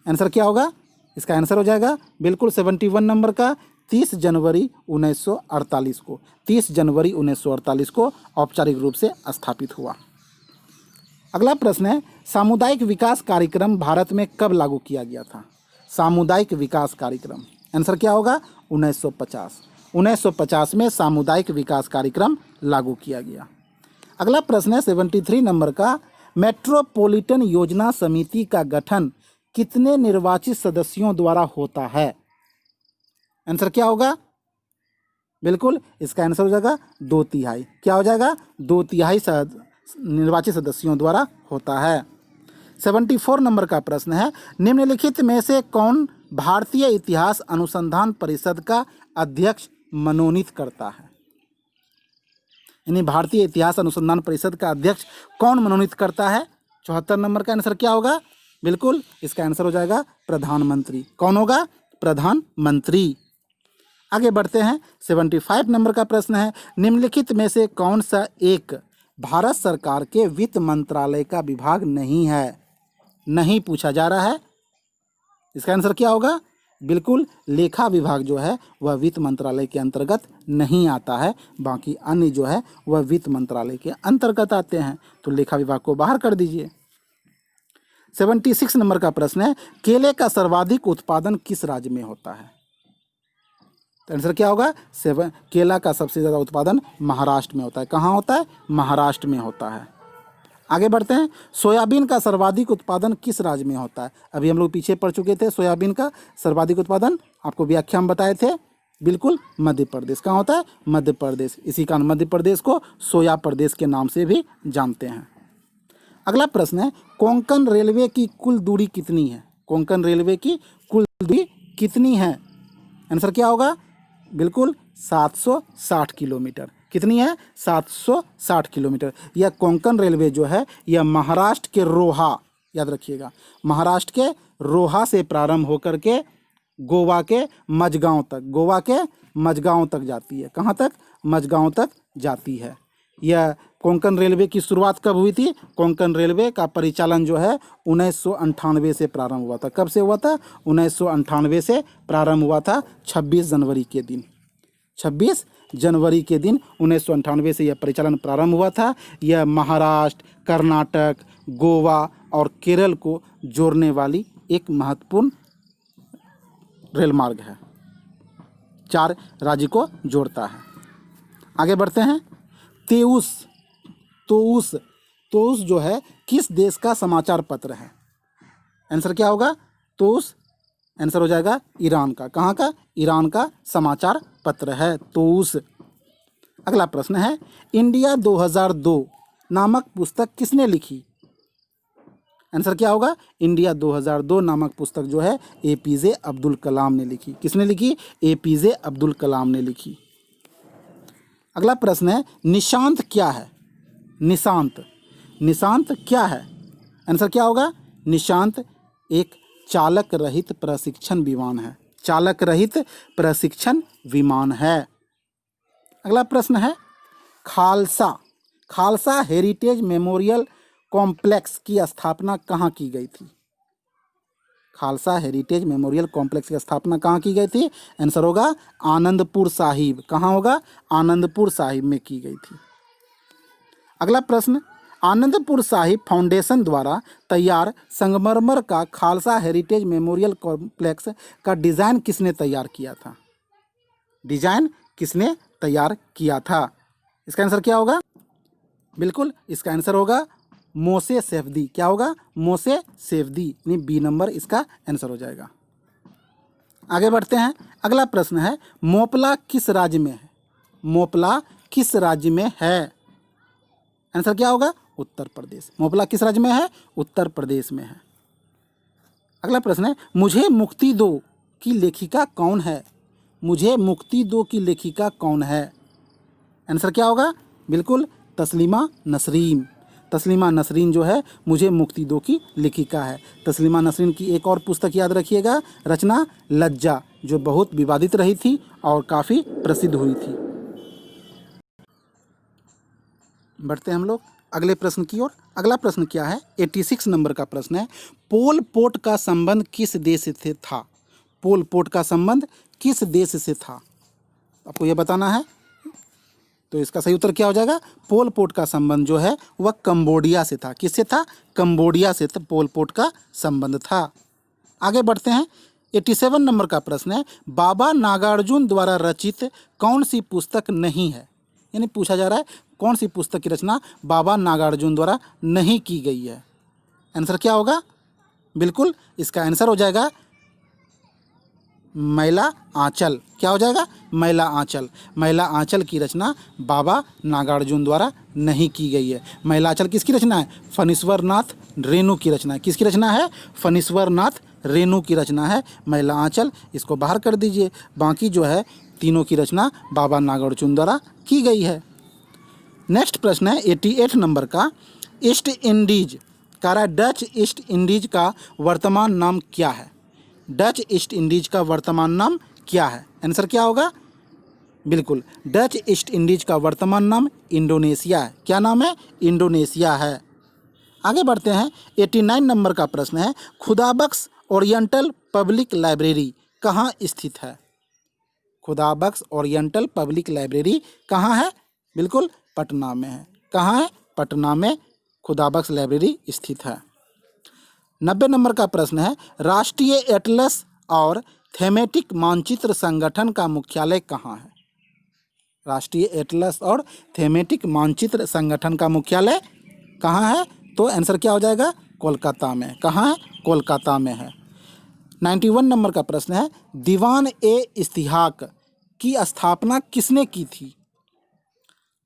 आंसर क्या होगा? इसका आंसर हो जाएगा बिल्कुल 71 नंबर का 30 जनवरी 1948 को, 30 जनवरी 1948 को औपचारिक रूप से स्थापित हुआ। अगला प्रश्न है, सामुदायिक विकास कार्यक्रम भारत में कब लागू किया गया था? सामुदायिक विकास कार्यक्रम, आंसर क्या होगा? 1950। 1950 में सामुदायिक विकास कार्यक्रम लागू किया गया। अगला प्रश्न है 73 नंबर का, मेट्रोपॉलिटन योजना समिति का गठन कितने निर्वाचित सदस्यों द्वारा होता है? आंसर क्या होगा? बिल्कुल इसका आंसर हो जाएगा 2/3। क्या हो जाएगा? 2/3 निर्वाचित सदस्यों द्वारा होता है। 74 नंबर का प्रश्न है, निम्नलिखित में से कौन भारतीय इतिहास अनुसंधान परिषद का अध्यक्ष मनोनीत करता है? यानी भारतीय इतिहास अनुसंधान परिषद का अध्यक्ष कौन मनोनीत करता है? 74 नंबर का आंसर क्या होगा? बिल्कुल इसका आंसर हो जाएगा प्रधानमंत्री। कौन होगा? प्रधानमंत्री। आगे बढ़ते हैं, 75 नंबर का प्रश्न है, निम्नलिखित में से कौन सा एक भारत सरकार के वित्त मंत्रालय का विभाग नहीं है? नहीं पूछा जा रहा है, इसका आंसर क्या होगा? बिल्कुल लेखा विभाग जो है वह वित्त मंत्रालय के अंतर्गत नहीं आता है, बाकी अन्य जो है वह वित्त मंत्रालय के अंतर्गत आते हैं, तो लेखा विभाग को बाहर कर दीजिए। 76 नंबर का प्रश्न है, केले का सर्वाधिक उत्पादन किस राज्य में होता है? तो आंसर क्या होगा? केला का सबसे ज़्यादा उत्पादन महाराष्ट्र में होता है। कहाँ होता है? महाराष्ट्र में होता है। आगे बढ़ते हैं, सोयाबीन का सर्वाधिक उत्पादन किस राज्य में होता है? अभी हम लोग पीछे पढ़ चुके थे, सोयाबीन का सर्वाधिक उत्पादन आपको व्याख्या में बताए थे, बिल्कुल मध्य प्रदेश। कहाँ होता है? मध्य प्रदेश। इसी कारण मध्य प्रदेश को सोया प्रदेश के नाम से भी जानते हैं। अगला प्रश्न है, कोंकण रेलवे की कुल दूरी कितनी है? कोंकण रेलवे की कुल दूरी कितनी है? आंसर क्या होगा? बिल्कुल 760 किलोमीटर। कितनी है? 760 किलोमीटर। यह कोंकण रेलवे जो है यह महाराष्ट्र के रोहा, याद रखिएगा, महाराष्ट्र के रोहा से प्रारंभ होकर के गोवा के मजगांव तक, गोवा के मजगांव तक जाती है। कहाँ तक? मजगांव तक जाती है। यह कोंकण रेलवे की शुरुआत कब हुई थी? कोंकण रेलवे का परिचालन जो है 1998 से प्रारंभ हुआ था। कब से हुआ था? 1998 से प्रारंभ हुआ था, 26 जनवरी के दिन। 26 जनवरी के दिन 1998 से यह परिचालन प्रारंभ हुआ था। यह महाराष्ट्र, कर्नाटक, गोवा और केरल को जोड़ने वाली एक महत्वपूर्ण रेल मार्ग है, 4 राज्य को जोड़ता है। आगे बढ़ते हैं, तोउस जो है किस देश का समाचार पत्र है? आंसर क्या होगा? तोउस, आंसर हो जाएगा ईरान का। कहाँ का? ईरान का समाचार पत्र है तोउस। अगला प्रश्न है, इंडिया 2002 नामक पुस्तक किसने लिखी? आंसर क्या होगा? इंडिया 2002 नामक पुस्तक जो है APJ अब्दुल कलाम ने लिखी। किसने लिखी? APJ अब्दुल कलाम ने लिखी। अगला प्रश्न है, निशांत क्या है? निशांत क्या है? आंसर क्या होगा? निशांत एक चालक रहित प्रशिक्षण विमान है। चालक रहित प्रशिक्षण विमान है। अगला प्रश्न है, खालसा हेरिटेज मेमोरियल कॉम्प्लेक्स की स्थापना कहाँ की गई थी? खालसा हेरिटेज मेमोरियल कॉम्प्लेक्स की स्थापना कहाँ की गई थी? आंसर होगा आनंदपुर साहिब। कहाँ होगा? आनंदपुर साहिब में की गई थी। अगला प्रश्न, आनंदपुर साहिब फाउंडेशन द्वारा तैयार संगमरमर का खालसा हेरिटेज मेमोरियल कॉम्प्लेक्स का डिज़ाइन किसने तैयार किया था? डिज़ाइन किसने तैयार किया था? इसका आंसर क्या होगा? बिल्कुल इसका आंसर होगा मोसे सेफदी। क्या होगा? मोसे सेफदी, यानी B नंबर इसका आंसर हो जाएगा। आगे बढ़ते हैं, अगला प्रश्न है, मोपला किस राज्य में है? मोपला किस राज्य में है? आंसर क्या होगा? उत्तर प्रदेश। मोपला किस राज्य में है? उत्तर प्रदेश में है। अगला प्रश्न है, मुझे मुक्ति दो की लेखिका कौन है? मुझे मुक्ति दो की लेखिका कौन है? आंसर क्या होगा? बिल्कुल तस्लीमा नसरीन। तस्लीमा नसरीन जो है मुझे मुक्ति दो की लेखिका है। तस्लीमा नसरीन की एक और पुस्तक याद रखिएगा, रचना लज्जा, जो बहुत विवादित रही थी और काफ़ी प्रसिद्ध हुई थी। बढ़ते हैं हम लोग अगले प्रश्न की ओर। अगला प्रश्न क्या है, 86 नंबर का प्रश्न है, पोल पोट का संबंध किस देश से था? पोल पोट का संबंध किस देश से था, आपको यह बताना है। तो इसका सही उत्तर क्या हो जाएगा, पोल पोट का संबंध जो है वह कंबोडिया से था। किससे था? कंबोडिया से पोल पोट का संबंध था। आगे बढ़ते हैं, 87 नंबर का प्रश्न है, बाबा नागार्जुन द्वारा रचित कौन सी पुस्तक नहीं है? यानी पूछा जा रहा है कौन सी पुस्तक की रचना बाबा नागार्जुन द्वारा नहीं की गई है। आंसर क्या होगा? बिल्कुल इसका आंसर हो जाएगा मैला आंचल। क्या हो जाएगा? मैला आंचल। मैला आंचल की रचना बाबा नागार्जुन द्वारा नहीं की गई है। मैला आंचल किसकी रचना है? फणीश्वर नाथ रेणु की रचना है। किसकी रचना है? फणीश्वर नाथ रेणु की रचना है मैला आंचल। इसको बाहर कर दीजिए, बाकी जो है तीनों की रचना बाबा नागार्जुन द्वारा की गई है। नेक्स्ट प्रश्न है 88 नंबर का, ईस्ट इंडीज का डच ईस्ट इंडीज का वर्तमान नाम क्या है? डच ईस्ट इंडीज का वर्तमान नाम क्या है? आंसर क्या होगा? बिल्कुल डच ईस्ट इंडीज का वर्तमान नाम इंडोनेशिया है। क्या नाम है? इंडोनेशिया है। आगे बढ़ते हैं, 89 नंबर का प्रश्न है, खुदाबख्श ओरिएंटल पब्लिक लाइब्रेरी कहाँ स्थित है? खुदाबख्श ओरिएंटल पब्लिक लाइब्रेरी कहाँ है? बिल्कुल पटना में है। कहाँ है? पटना में खुदाबख्श लाइब्रेरी स्थित है। 90 नंबर का प्रश्न है, राष्ट्रीय एटलस और थेमेटिक मानचित्र संगठन का मुख्यालय कहाँ है? राष्ट्रीय एटलस और थेमेटिक मानचित्र संगठन का मुख्यालय कहाँ है? तो आंसर क्या हो जाएगा? कोलकाता में। कहाँ है? कोलकाता में है। 91 नंबर का प्रश्न है, दीवान ए इस्तिहाक की स्थापना किसने की थी?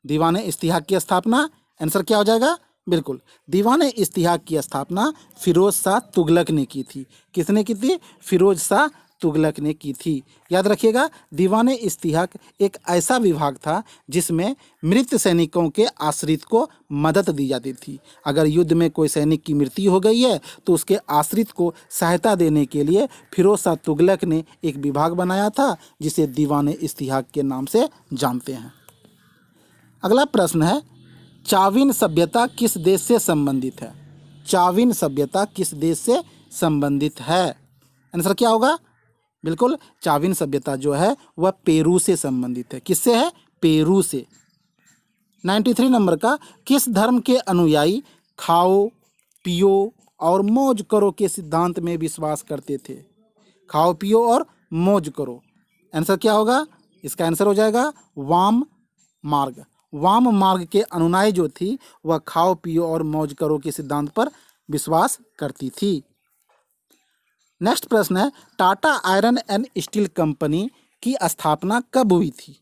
दीवान ए इस्तिहाक की स्थापना, आंसर क्या हो जाएगा? बिल्कुल दीवान ए इस्तिहाक की स्थापना फिरोज शाह तुगलक ने की थी। किसने की थी? फिरोज शाह तुगलक ने की थी। याद रखिएगा, दीवान ए इस्तिहाक एक ऐसा विभाग था जिसमें मृत सैनिकों के आश्रित को मदद दी जाती थी। अगर युद्ध में कोई सैनिक की मृत्यु हो गई है तो उसके आश्रित को सहायता देने के लिए फिरोज शाह तुगलक ने एक विभाग बनाया था जिसे दीवान ए इस्तिहाक के नाम से जानते हैं। अगला प्रश्न है, चाविन सभ्यता किस देश से संबंधित है? चाविन सभ्यता किस देश से संबंधित है? आंसर क्या होगा? बिल्कुल चाविन सभ्यता जो है वह पेरू से संबंधित है। किससे है? पेरू से। 93 नंबर का, किस धर्म के अनुयायी खाओ पियो और मौज करो के सिद्धांत में विश्वास करते थे? खाओ पियो और मौज करो, आंसर क्या होगा? इसका आंसर हो जाएगा वाम मार्ग। वाम मार्ग के अनुयायी जो थी वह खाओ पियो और मौज करो के सिद्धांत पर विश्वास करती थी। नेक्स्ट प्रश्न है, Tata iron and steel company की स्थापना कब हुई थी?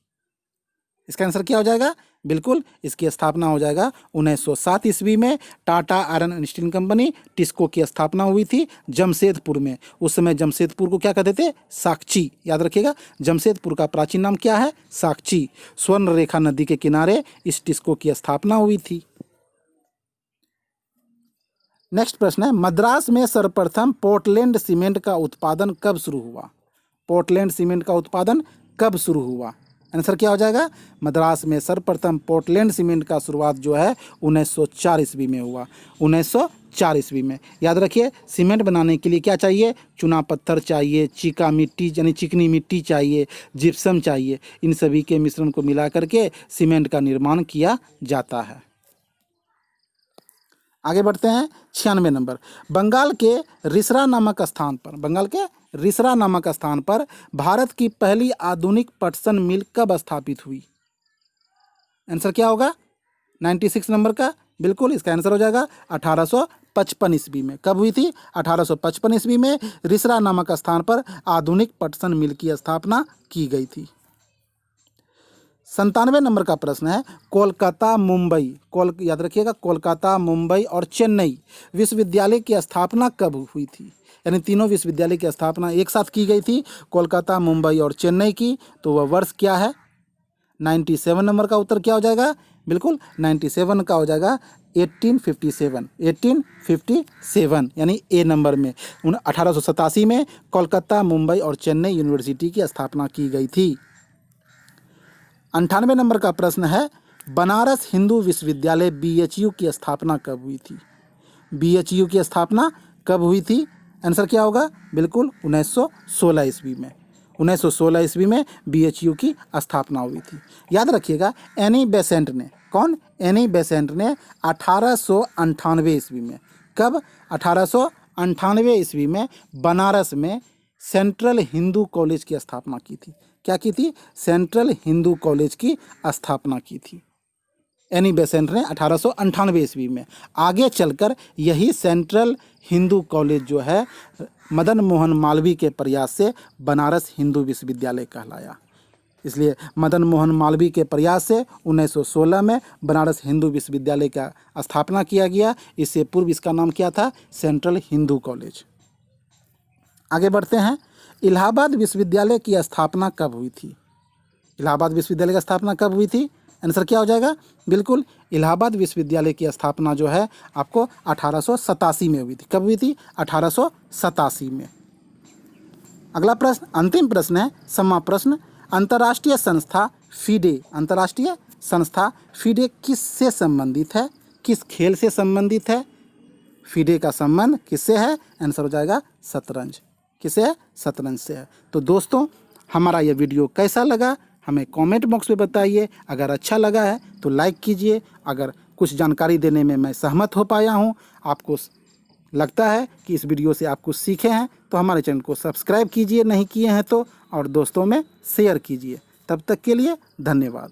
इसका आंसर क्या हो जाएगा? बिल्कुल इसकी स्थापना हो जाएगा 1907 ईस्वी में। Tata iron and steel company TISCO की स्थापना हुई थी जमशेदपुर में। उस समय जमशेदपुर को क्या कहते थे? साकची। याद रखिएगा, जमशेदपुर का प्राचीन नाम क्या है? साकची। स्वर्ण रेखा नदी के किनारे इस टिस्को की स्थापना हुई थी। नेक्स्ट प्रश्न है, मद्रास में सर्वप्रथम पोर्टलैंड सीमेंट का उत्पादन कब शुरू हुआ? पोर्टलैंड सीमेंट का उत्पादन कब शुरू हुआ? आंसर क्या हो जाएगा? मद्रास में सर्वप्रथम पोर्टलैंड सीमेंट का शुरुआत जो है 1904 ईस्वी में हुआ। 1904 ईस्वी में। याद रखिए, सीमेंट बनाने के लिए क्या चाहिए? चूना पत्थर चाहिए, चीका मिट्टी यानी चिकनी मिट्टी चाहिए, जिप्सम चाहिए। इन सभी के मिश्रण को मिला करके सीमेंट का निर्माण किया जाता है। आगे बढ़ते हैं, 96 नंबर, बंगाल के रिसरा नामक स्थान पर भारत की पहली आधुनिक पटसन मिल कब स्थापित हुई? आंसर क्या होगा? 96 नंबर का। बिल्कुल इसका आंसर हो जाएगा 1855 ईस्वी में। कब हुई थी? 1855 ईस्वी में रिसरा नामक स्थान पर आधुनिक पटसन मिल की स्थापना की गई थी। 97 नंबर का प्रश्न है, कोलकाता मुंबई याद रखिएगा, कोलकाता मुंबई और चेन्नई विश्वविद्यालय की स्थापना कब हुई थी? यानी तीनों विश्वविद्यालय की स्थापना एक साथ की गई थी, कोलकाता मुंबई और चेन्नई की। तो वह वर्ष क्या है? 97 नंबर का उत्तर क्या हो जाएगा? बिल्कुल 97 का हो जाएगा 1857 यानी ए नंबर में 1887 में कोलकाता, मुंबई और चेन्नई यूनिवर्सिटी की स्थापना की गई थी। 98 नंबर का प्रश्न है, बनारस हिंदू विश्वविद्यालय BHU की स्थापना कब हुई थी? BHU की स्थापना कब हुई थी? आंसर क्या होगा? बिल्कुल 1916 ईस्वी में। 1916 ईस्वी में BHU की स्थापना हुई थी। याद रखिएगा, एनी बेसेंट ने, कौन? एनी बेसेंट ने 1898 ईस्वी में, कब? 1898 ईस्वी में बनारस में सेंट्रल हिंदू कॉलेज की स्थापना की थी। क्या की थी? सेंट्रल हिंदू कॉलेज की स्थापना की थी एनी बेसेंट ने 1898 ईस्वी में। आगे चलकर यही सेंट्रल हिंदू कॉलेज जो है मदन मोहन मालवीय के प्रयास से बनारस हिंदू विश्वविद्यालय कहलाया। इसलिए मदन मोहन मालवीय के प्रयास से 1916 में बनारस हिंदू विश्वविद्यालय का स्थापना किया गया। इससे पूर्व इसका नाम क्या था? Central Hindu college. आगे बढ़ते हैं। इलाहाबाद विश्वविद्यालय की स्थापना कब हुई थी? इलाहाबाद विश्वविद्यालय की स्थापना कब हुई थी? आंसर क्या हो जाएगा? बिल्कुल इलाहाबाद विश्वविद्यालय की स्थापना जो है आपको 1887 में हुई थी। कब हुई थी? 1887 में। अगला प्रश्न, अंतिम प्रश्न है, समा प्रश्न। अंतर्राष्ट्रीय संस्था फीडे, अंतर्राष्ट्रीय संस्था फीडे किससे संबंधित है? किस खेल से संबंधित है? फीडे का संबंध किससे है? आंसर हो जाएगा शतरंज। किससे है? शतरंज से है। तो दोस्तों, हमारा ये वीडियो कैसा लगा हमें कमेंट बॉक्स में बताइए। अगर अच्छा लगा है तो लाइक कीजिए। अगर कुछ जानकारी देने में मैं सहमत हो पाया हूँ, आपको लगता है कि इस वीडियो से आप कुछ सीखे हैं, तो हमारे चैनल को सब्सक्राइब कीजिए, नहीं किए हैं तो, और दोस्तों में शेयर कीजिए। तब तक के लिए धन्यवाद।